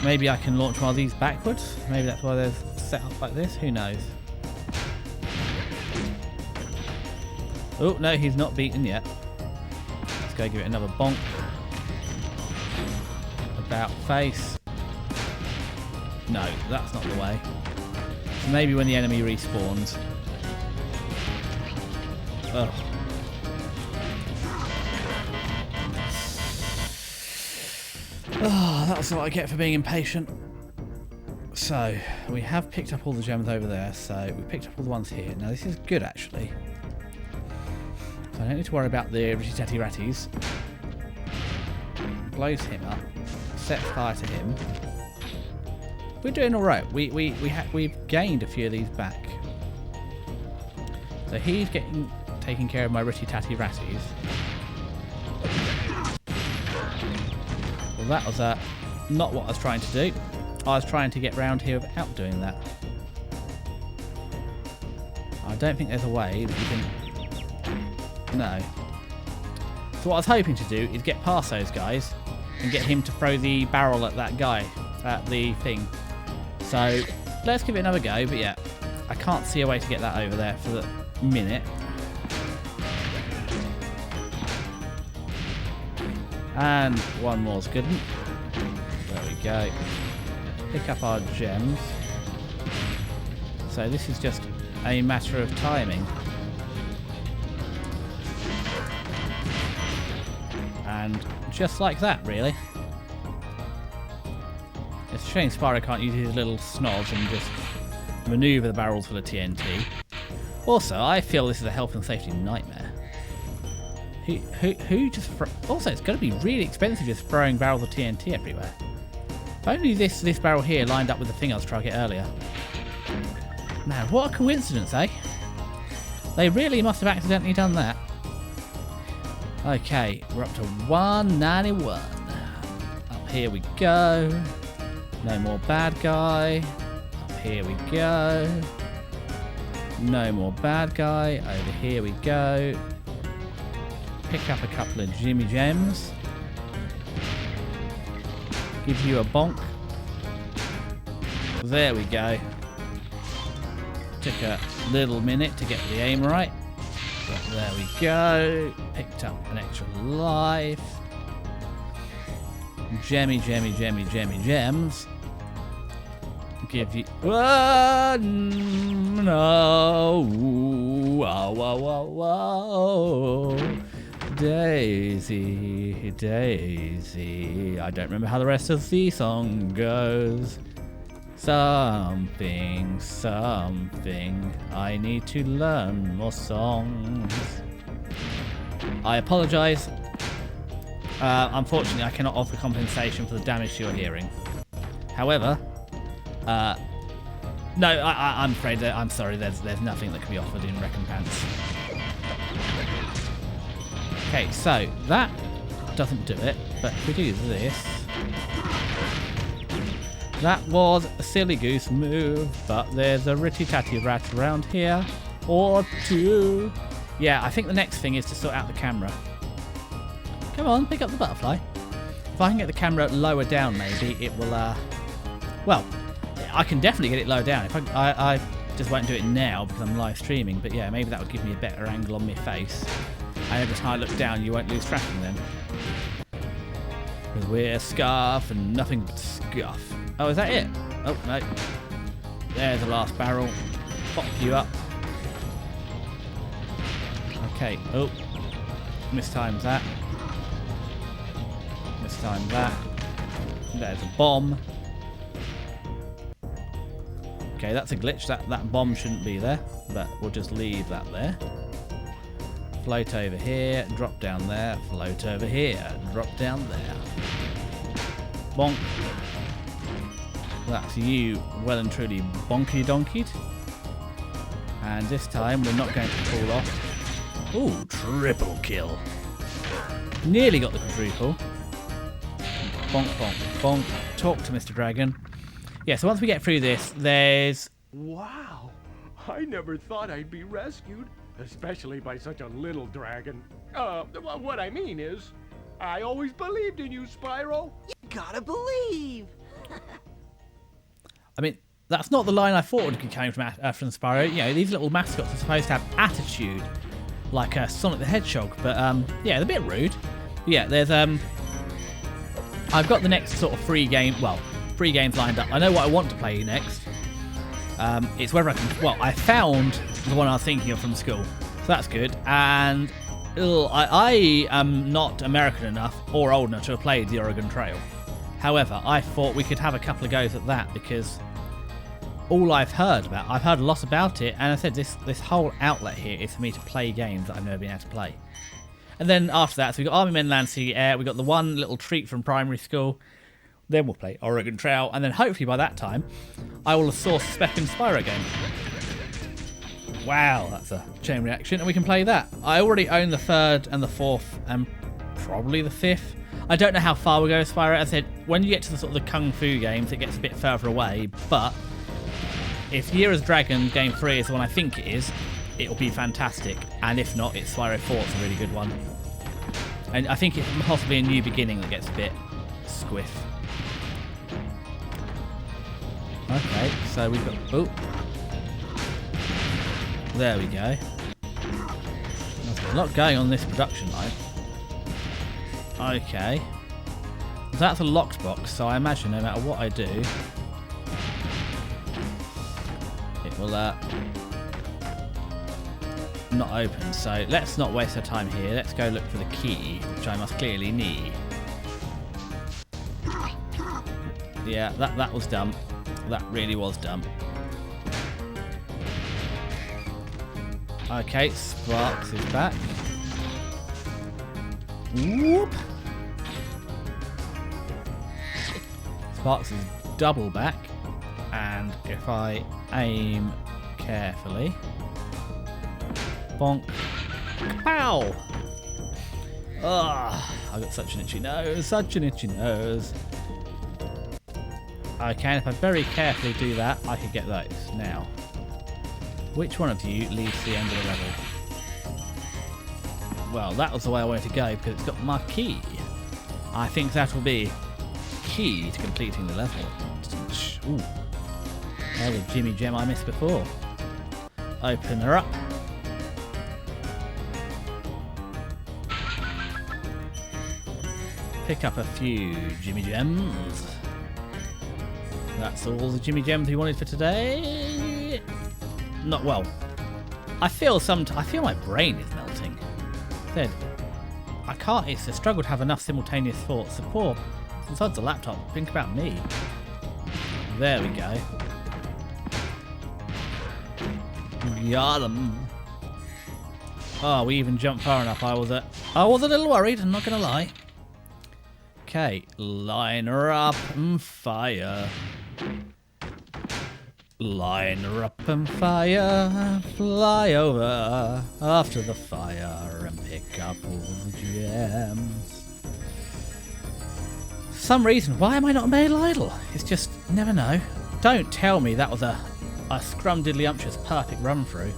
Speaker 1: Maybe I can launch one of these backwards. Maybe that's why they're set up like this. Who knows? Oh, no, he's not beaten yet. Let's go give it another bonk. About face. No, that's not the way. So maybe when the enemy respawns. Ugh. Oh, that's what I get for being impatient. So, we have picked up all the gems over there, so we picked up all the ones here. Now this is good actually. So I don't need to worry about the Ritty-Tatty-Ratties. Blows him up. Sets fire to him. We're doing alright. We've gained a few of these back. So he's taking care of my Ritty-Tatty-Ratties. Well, that was not what I was trying to do. I was trying to get round here without doing that. I don't think there's a way that you can... No. So what I was hoping to do is get past those guys and get him to throw the barrel at that guy, at the thing. So let's give it another go, but yeah, I can't see a way to get that over there for the minute. And one more's good. There we go. Pick up our gems. So this is just a matter of timing. And just like that, really. It's a shame Spyro can't use his little snodge and just maneuver the barrels for the TNT. Also, I feel this is a health and safety nightmare. Who just... Also, it's going to be really expensive just throwing barrels of TNT everywhere. If only this barrel here lined up with the thing I was trying to get earlier. Man, what a coincidence, eh? They really must have accidentally done that. Okay, we're up to 191. Up here we go. No more bad guy. Up here we go. No more bad guy. Over here we go. Pick up a couple of Jimmy Gems. Give you a bonk. There we go. Took a little minute to get the aim right. But there we go. Picked up an extra life. Gems. Give you... Oh, no. Whoa, whoa, whoa, whoa. Daisy, Daisy. I don't remember how the rest of the song goes. Something. I need to learn more songs. I apologise. Unfortunately, I cannot offer compensation for the damage to your hearing. However, no, I'm afraid that I'm sorry. There's nothing that can be offered in recompense. Okay, so that doesn't do it, but if we do this, that was a silly goose move, but there's a Ritty-Tatty-Rat around here, or two. Yeah, I think the next thing is to sort out the camera. Come on, pick up the butterfly. If I can get the camera lower down, maybe it will, well, I can definitely get it lower down. If I just won't do it now because I'm live streaming, but yeah, maybe that would give me a better angle on my face. And every time I look down, you won't lose track of them. Because we're scuff and nothing but scuff. Oh, is that it? Oh, no. There's the last barrel. Pop you up. Okay. Oh. Mistimed that. Mistimed that. There's a bomb. Okay, that's a glitch. That bomb shouldn't be there. But we'll just leave that there. float over here, drop down there, float over here, drop down there. Bonk. That's you well and truly bonky donkeyed. And this time we're not going to fall off. Ooh, triple kill. Nearly got the quadruple. Bonk, bonk, bonk. Talk to Mr. Dragon. Yeah, so once we get through this, there's...
Speaker 5: Wow! I never thought I'd be rescued, especially by such a little dragon. What I mean is, I always believed in you, Spyro.
Speaker 2: You gotta believe.
Speaker 1: I mean, that's not the line I thought would be coming from Spyro. You know, these little mascots are supposed to have attitude, like Sonic the Hedgehog. But yeah, they're a bit rude. Yeah, there's I've got the next sort of free games lined up. I know what I want to play next. It's whether I can. Well, I found the one I was thinking of from school, so that's good. And I am not American enough or old enough to have played the Oregon Trail. However, I thought we could have a couple of goes at that because I've heard a lot about it, and I said this whole outlet here is for me to play games that I've never been able to play. And then after that, so we've got Army Men, Land, Sea, Air, we've got the one little treat from primary school, then we'll play Oregon Trail, and then hopefully by that time, I will have sourced the second Spyro game. Wow, that's a chain reaction, and we can play that. I already own the third and the fourth, and probably the fifth. I don't know how far we'll go with Spyro. As I said, when you get to the sort of the Kung Fu games, it gets a bit further away, but if Year as Dragon Game 3 is the one I think it is, it'll be fantastic. And if not, it's Spyro 4, it's a really good one. And I think it's possibly a New Beginning that gets a bit squiff. Okay, so we've got... Oh. There we go. There's a lot going on this production line. Okay. That's a locked box, so I imagine no matter what I do, it will not open. So let's not waste our time here. Let's go look for the key, which I must clearly need. Yeah, that was dumb. That really was dumb. Okay, Sparks is back. Whoop! Sparks is double back, and if I aim carefully, bonk, pow! Ugh, I got such an itchy nose, such an itchy nose. Okay, if I very carefully do that, I could get those. Now, which one of you leaves the end of the level? Well, that was the way I wanted to go because it's got my key. I think that will be key to completing the level. Ooh. There's a Jimmy Gem I missed before. Open her up. Pick up a few Jimmy Gems. That's all the Jimmy Gems we wanted for today. Not well. I feel my brain is melting. Said, I can't. It's a struggle to have enough simultaneous thoughts. So poor, besides the laptop, think about me. There we go. Got 'em. Oh, we even jumped far enough. I was a little worried. I'm not gonna lie. Okay, line her up and fire. Line her up and fire, fly over after the fire and pick up all the gems. For some reason, why am I not a male idol? It's just, never know. Don't tell me that was a scrumdiddlyumptious perfect run through.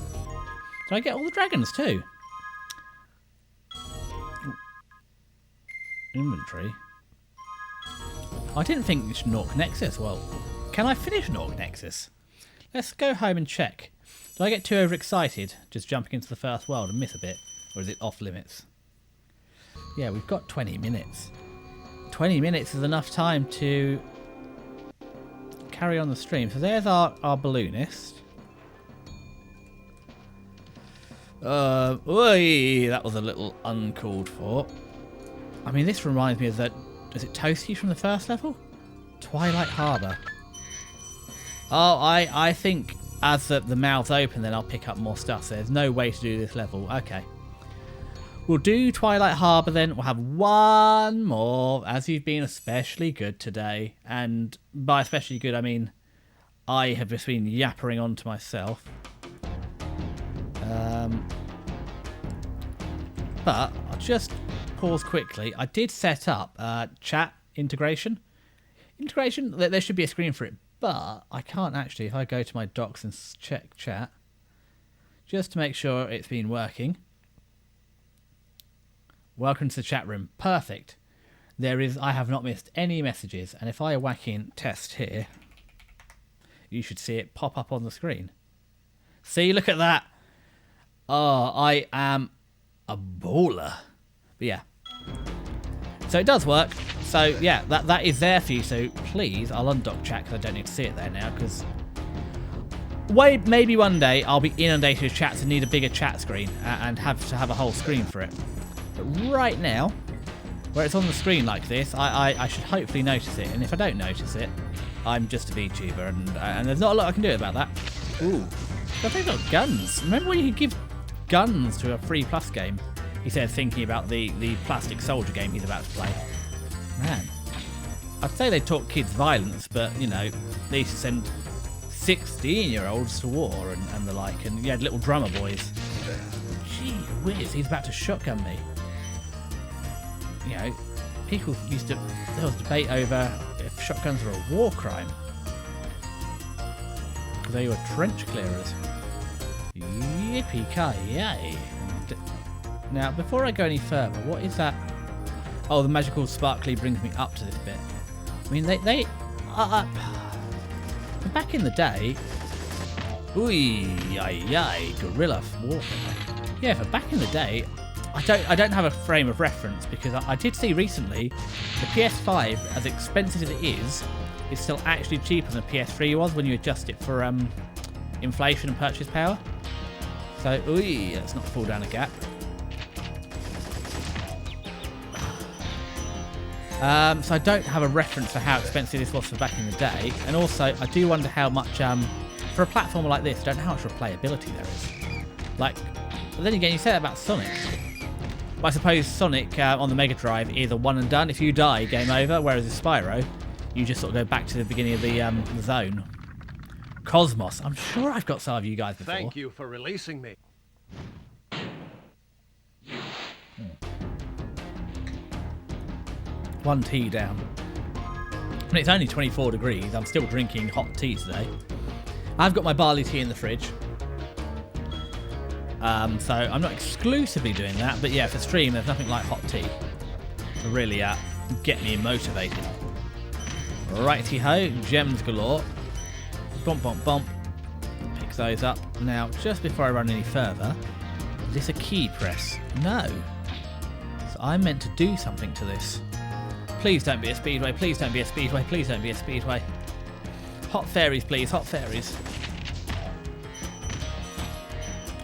Speaker 1: Did I get all the dragons too? Inventory. I didn't think this Nork Nexus. Well, can I finish Nork Nexus? Let's go home and check. Did I get too overexcited just jumping into the first world and miss a bit? Or is it off limits? Yeah, we've got 20 minutes. 20 minutes is enough time to carry on the stream. So there's our balloonist. Oy, that was a little uncalled for. I mean, this reminds me of that... Is it Toasty from the first level? Twilight Harbour. Oh, I think as the mouths open, then I'll pick up more stuff. So there's no way to do this level. Okay. We'll do Twilight Harbour then. We'll have one more, as you've been especially good today. And by especially good, I mean I have just been yappering on to myself. But I'll just pause quickly. I did set up chat integration. There should be a screen for it, but I can't actually. If I go to my docs and check chat, just to make sure it's been working. Welcome to the chat room. Perfect. I have not missed any messages, and if I whack in test here, you should see it pop up on the screen. See, look at that. Oh, I am a baller. But yeah. So it does work. So yeah, that is there for you. So please, I'll undock chat because I don't need to see it there now. Because maybe one day I'll be inundated with chats and need a bigger chat screen and have to have a whole screen for it. But right now, where it's on the screen like this, I should hopefully notice it. And if I don't notice it, I'm just a VTuber, and there's not a lot I can do about that. Ooh, but they've got guns. Remember when you could give guns to a free plus game? He said, thinking about the plastic soldier game he's about to play. Man, I'd say they taught kids violence, but you know, they used to send 16-year-olds to war and the like, and you had little drummer boys. Gee whiz, he's about to shotgun me. You know, people there was debate over if shotguns were a war crime. Because they were trench clearers. Yippee-ki-yay. Now, before I go any further, what is that? Oh, the magical sparkly brings me up to this bit. I mean, they back in the day. Guerrilla warfare. Yeah, for back in the day, I don't have a frame of reference because I did see recently the PS5, as expensive as it is still actually cheaper than the PS3 was when you adjust it for inflation and purchase power. So, let's not fall down a gap. So I don't have a reference for how expensive this was for back in the day, and also I do wonder how much for a platform like this, I don't know how much replayability there is. Like, but then again, you say that about Sonic. But I suppose Sonic on the Mega Drive is a one and done. If you die, game over. Whereas with Spyro, you just sort of go back to the beginning of the zone. Cosmos. I'm sure I've got some of you guys before.
Speaker 5: Thank you for releasing me.
Speaker 1: One tea down. And it's only 24 degrees. I'm still drinking hot tea today. I've got my barley tea in the fridge. So I'm not exclusively doing that, but yeah, for stream, there's nothing like hot tea to really get me motivated. Righty ho, gems galore. Bump, bump, bump. Pick those up. Now, just before I run any further, is this a key press? No. So I'm meant to do something to this. Please don't be a speedway, please don't be a speedway, please don't be a speedway. Hot fairies, please, hot fairies.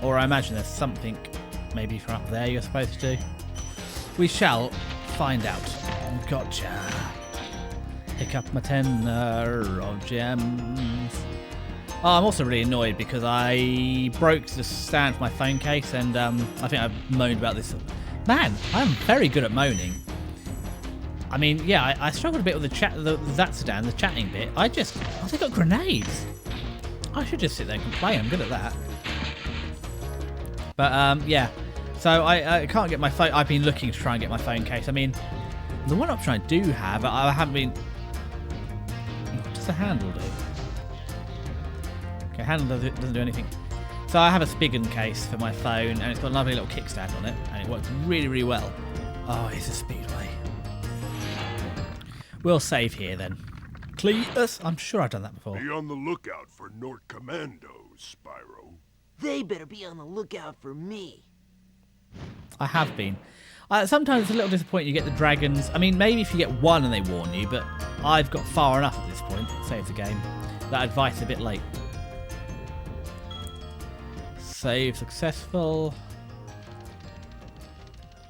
Speaker 1: Or I imagine there's something maybe from up there you're supposed to do. We shall find out. Gotcha. Pick up my 10 of gems. Oh, I'm also really annoyed because I broke the stand for my phone case, and I think I've moaned about this. Man, I'm very good at moaning. I mean, yeah, I struggled a bit with the Zatsudan, the chatting bit. Oh, they got grenades. I should just sit there and complain. I'm good at that. But, yeah. So I can't get my phone. I've been looking to try and get my phone case. I mean, the one option I do have, I haven't been... What does the handle do? Okay, handle doesn't do anything. So I have a Spigen case for my phone, and it's got a lovely little kickstand on it, and it works really, really well. Oh, it's a speedway. We'll save here then. Cletus, I'm sure I've done that before.
Speaker 4: Be on the lookout for Nort Commandos, Spyro.
Speaker 2: They better be on the lookout for me.
Speaker 1: I have been. Sometimes it's a little disappointing you get the dragons. I mean, maybe if you get one and they warn you, but I've got far enough at this point, save the game. That advice a bit late. Save successful.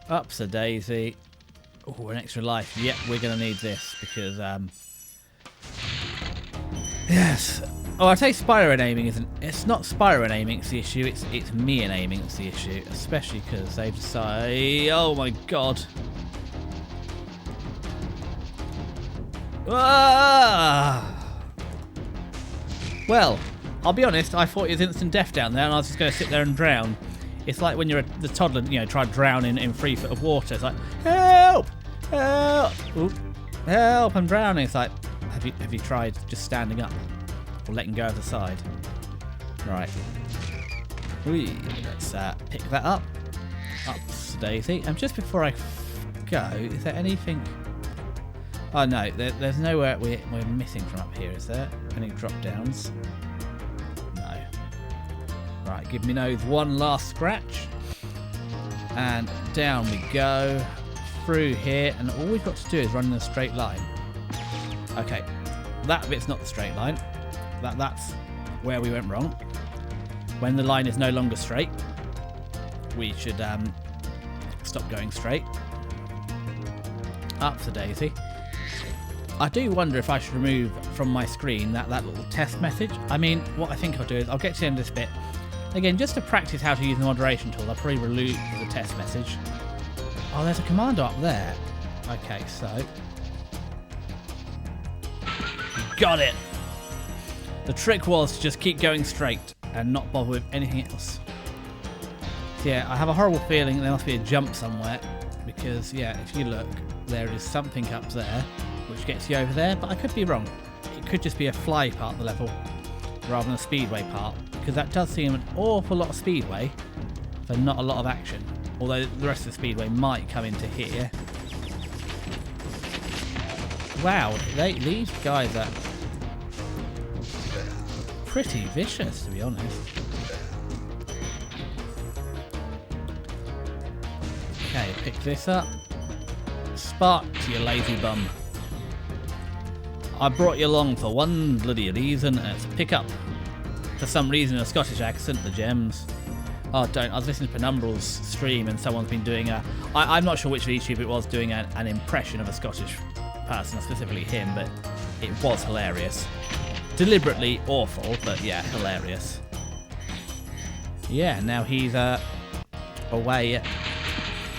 Speaker 1: Ups a daisy. Oh, an extra life. Yep, we're going to need this because Yes. Oh, I'd say Spyro and aiming isn't. It's not Spyro and aiming it's the issue. It's me and aiming that's the issue. Especially because they've decided. Oh my god. Ah! Well, I'll be honest. I thought it was instant death down there, and I was just going to sit there and drown. It's like when you're the toddler, you know, try to drown in 3 foot of water. It's like, help, help, oop, help! I'm drowning. It's like, have you tried just standing up or letting go of the side? Right. Let's pick that up. Ups daisy. And just before I go, is there anything? Oh no, there's nowhere we're missing from up here, is there? Any drop downs? No. Right, give me nose one last scratch. And down we go. Through here, and all we've got to do is run in a straight line. Okay, that bit's not the straight line. That's where we went wrong. When the line is no longer straight, we should stop going straight. Up to daisy. I do wonder if I should remove from my screen that little test message. I mean, what I think I'll do is I'll get to the end of this bit. Again, just to practice how to use the moderation tool, I'll probably remove the test message. Oh, there's a commando up there. Okay, so... Got it! The trick was to just keep going straight and not bother with anything else. So yeah, I have a horrible feeling there must be a jump somewhere. Because, yeah, if you look, there is something up there which gets you over there, but I could be wrong. It could just be a fly part of the level rather than a speedway part, because that does seem an awful lot of speedway for not a lot of action. Although the rest of the speedway might come into here. Wow, these guys are pretty vicious, to be honest. Okay, pick this up. Spark, you lazy bum. I brought you along for one bloody reason, and it's to pick up, for some reason, a Scottish accent, the gems. Oh, don't. I was listening to Penumbral's stream and someone's been doing a... I'm not sure which VTuber it was doing an impression of a Scottish person, specifically him, but it was hilarious. Deliberately awful, but yeah, hilarious. Yeah, now he's away...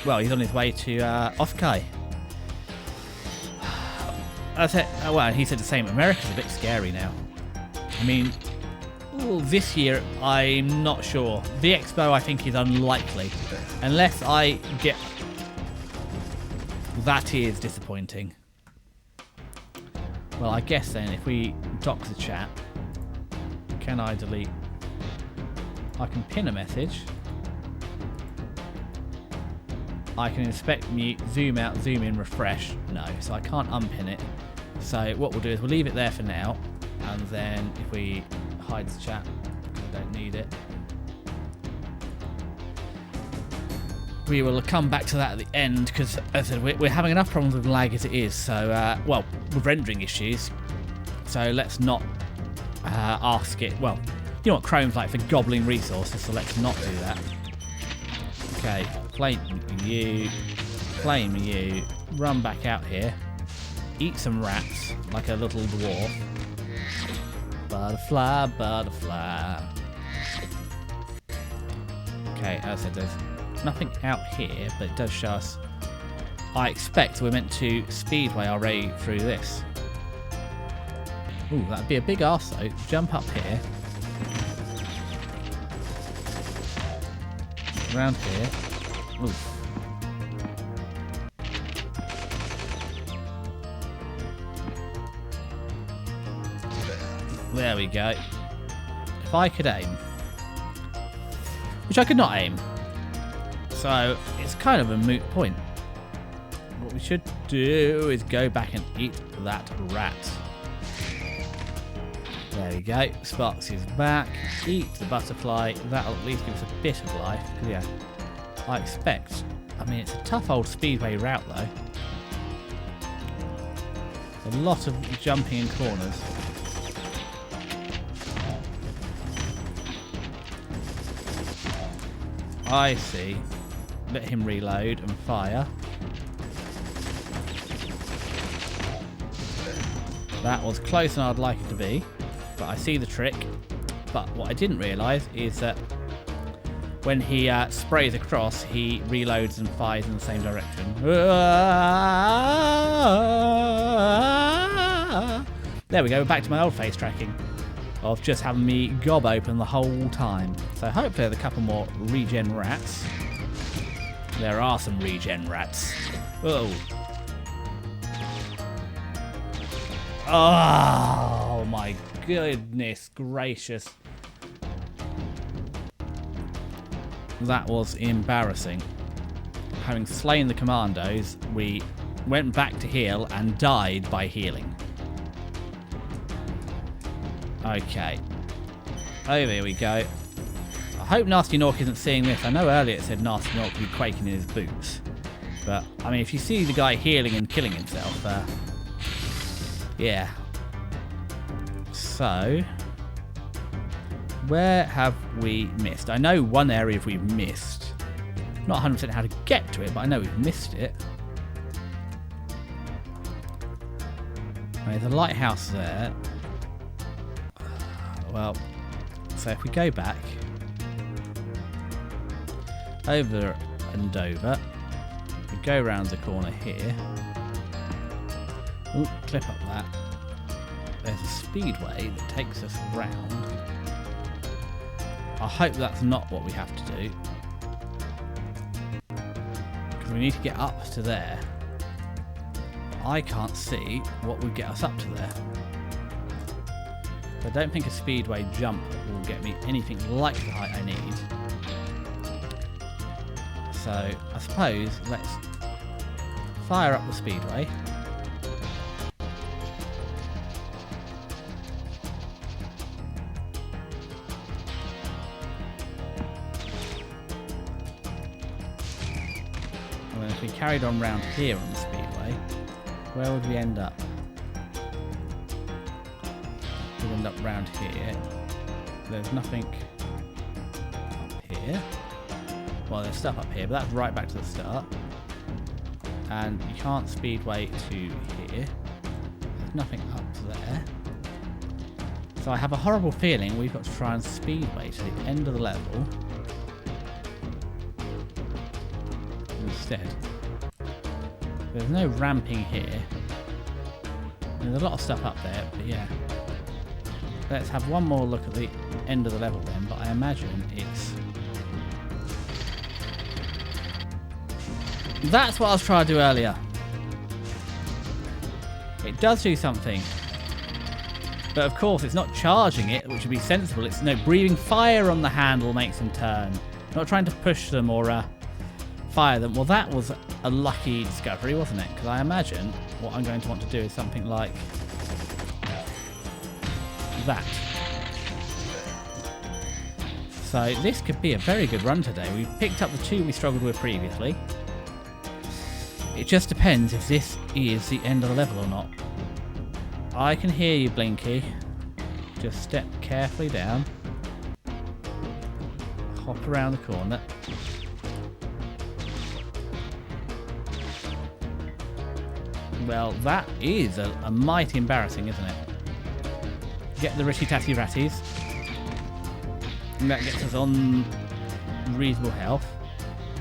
Speaker 1: Well, he's on his way to Ofkai. Well, he said the same. America's a bit scary now. I mean... Ooh, this year, I'm not sure. The Expo, I think, is unlikely. Unless I get... That is disappointing. Well, I guess then, if we dock the chat... Can I delete... I can pin a message. I can inspect, mute, zoom out, zoom in, refresh. No, so I can't unpin it. So what we'll do is we'll leave it there for now. And then if we... hide the chat because I don't need it. We will come back to that at the end because, as I said, we're having enough problems with lag as it is. So, well, with rendering issues. So let's not ask it. Well, you know what Chrome's like for gobbling resources, so let's not do that. Okay, flame you, run back out here, eat some rats like a little dwarf. Butterfly, butterfly. Okay, as I said, there's nothing out here, but it does show us. I expect we're meant to speedway our way through this. Ooh, that'd be a big arse though. Jump up here. Around here. Ooh. There we go. If I could aim. Which I could not aim. So, it's kind of a moot point. What we should do is go back and eat that rat. There we go. Sparks is back. Eat the butterfly. That'll at least give us a bit of life. Yeah, I expect. I mean, it's a tough old speedway route, though. A lot of jumping in corners. I see. Let him reload and fire. That was closer than I'd like it to be. but I see the trick. But what I didn't realise is that when he sprays across, he reloads and fires in the same direction. There we go, back to my old face tracking of just having me gob open the whole time. So hopefully there's a couple more regen rats. There are some regen rats. Oh. Oh my goodness gracious. That was embarrassing. Having slain the commandos, we went back to heal and died by healing. Okay. Oh, there we go. I hope Gnasty Nork isn't seeing this. I know earlier it said Gnasty Nork would be quaking in his boots. But, I mean, if you see the guy healing and killing himself, yeah. So, where have we missed? I know one area we've missed. Not 100% how to get to it, but I know we've missed it. There's a lighthouse there. Well, so if we go back over and over, we go around the corner here. Ooh, clip up that. There's a speedway that takes us round. I hope that's not what we have to do, because we need to get up to there. I can't see what would get us up to there. I don't think a speedway jump will get me anything like the height I need. So I suppose let's fire up the speedway. And then if we carried on round here on the speedway, where would we end up? We'll end up round here. There's nothing up here. Well, there's stuff up here, but that's right back to the start. And you can't speedway to here. There's nothing up there. So I have a horrible feeling we've got to try and speedway to the end of the level instead. There's no ramping here. There's a lot of stuff up there, but yeah. Let's have one more look at the end of the level then, but I imagine it's... That's what I was trying to do earlier. It does do something. But of course it's not charging it, which would be sensible. It's breathing fire on the handle makes them turn. Not trying to push them or fire them. Well, that was a lucky discovery, wasn't it? Because I imagine what I'm going to want to do is something like that. So this could be a very good run today. We've picked up the two we struggled with previously. It just depends if this is the end of the level or not. I can hear you, Blinky. Just step carefully down. Hop around the corner. Well, that is a mighty embarrassing, isn't it? Get the Ritty Tatty Ratties. And that gets us on reasonable health.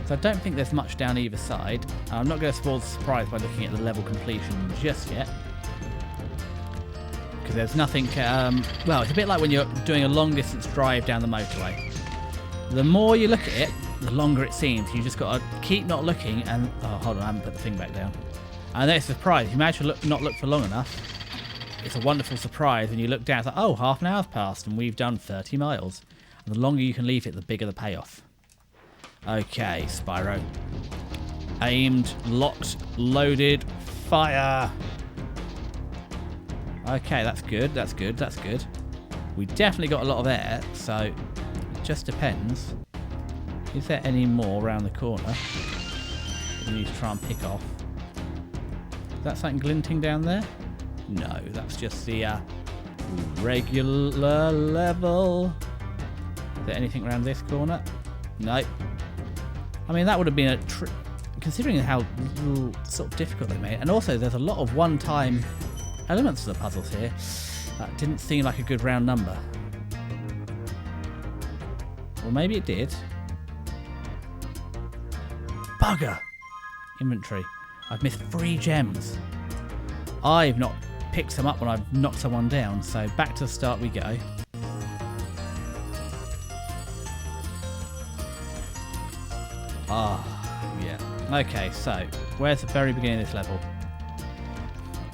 Speaker 1: So I don't think there's much down either side. I'm not going to spoil the surprise by looking at the level completion just yet. Because there's nothing... well, it's a bit like when you're doing a long distance drive down the motorway. The more you look at it, the longer it seems. You just got to keep not looking and... Oh, hold on, I haven't put the thing back down. And then it's a surprise. If you manage to not look for long enough, it's a wonderful surprise when you look down. It's like, oh, half an hour's passed and we've done 30 miles. And the longer you can leave it, the bigger the payoff. Okay, Spyro. Aimed, locked, loaded, fire! Okay, that's good, that's good, that's good. We definitely got a lot of air, so it just depends. Is there any more around the corner we need to try and pick off? Is that something glinting down there? No, that's just the regular level. Is there anything around this corner? No. I mean, that would have been a trick, considering how little, sort of difficult they made it. And also, there's a lot of one-time elements to the puzzles here. That didn't seem like a good round number. Well, maybe it did. Bugger! Inventory. I've missed 3 gems. I've not picked some up when I've knocked someone down, so back to the start we go. Yeah. Okay, so where's the very beginning of this level?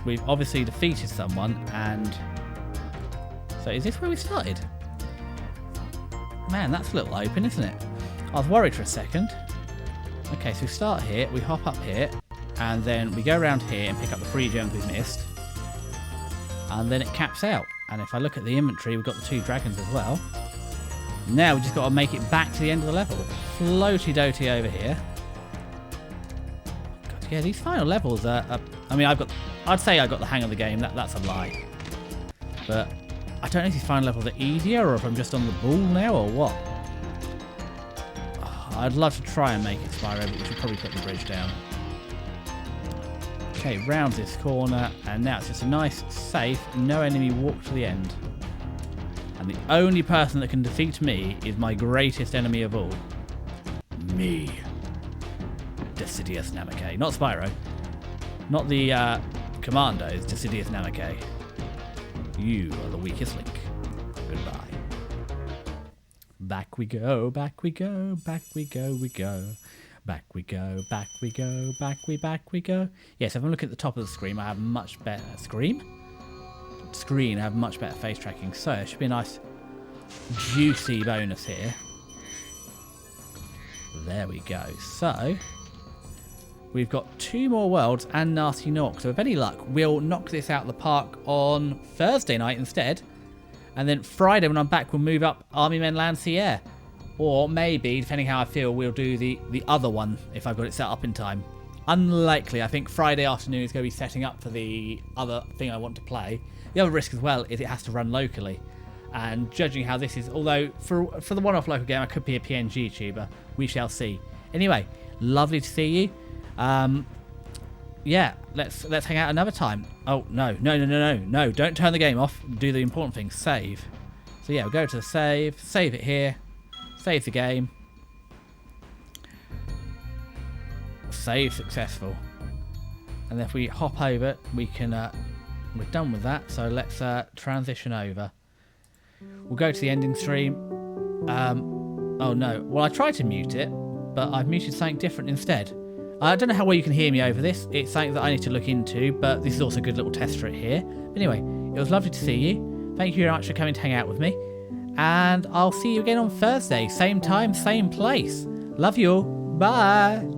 Speaker 1: We've obviously defeated someone, and so is this where we started? Man, that's a little open, isn't it? I was worried for a second. Okay, so we start here, we hop up here, and then we go around here and pick up the 3 gems we've missed, and then it caps out. And if I look at the inventory, we've got the 2 dragons as well. Now we just got to make it back to the end of the level. Floaty doty over here. God, yeah, these final levels are I mean, I'd say I got the hang of the game. That's a lie. But I don't know if these final levels are easier or if I'm just on the ball now or what. Oh, I'd love to try and make it Spyro, but we should probably put the bridge down. Okay, round this corner, and now it's just a nice, safe, no enemy walk to the end. And the only person that can defeat me is my greatest enemy of all. Me. Decidius Namake. Not Spyro. Not the Commandos, Decidius Namake. You are the weakest link. Goodbye. Back we go, back we go, back we go, we go. Back we go, back we go, back we go. Yes, if I'm looking at the top of the screen, I have much better... Screen, I have much better face tracking. So it should be a nice, juicy bonus here. There we go. So we've got 2 more worlds and Gnasty Knock. So with any luck, we'll knock this out of the park on Thursday night instead. And then Friday when I'm back, we'll move up Army Men Land Sea Air. Or maybe, depending how I feel, we'll do the other one if I've got it set up in time. Unlikely. I think Friday afternoon is going to be setting up for the other thing I want to play. The other risk as well is it has to run locally. And judging how this is, although for the one-off local game I could be a PNG tuber, we shall see. Anyway, lovely to see you. Yeah, let's hang out another time. Oh, no, don't turn the game off. Do the important thing, save. So yeah, we'll go to the save it here, save the game. Save successful. And if we hop over, we can, we're done with that, so let's transition over. We'll go to the ending stream. Oh no, well I tried to mute it, but I've muted something different instead. I don't know how well you can hear me over this. It's something that I need to look into, but this is also a good little test for it here. Anyway, it was lovely to see you. Thank you very much for coming to hang out with me. And I'll see you again on Thursday. Same time, same place. Love you all. Bye.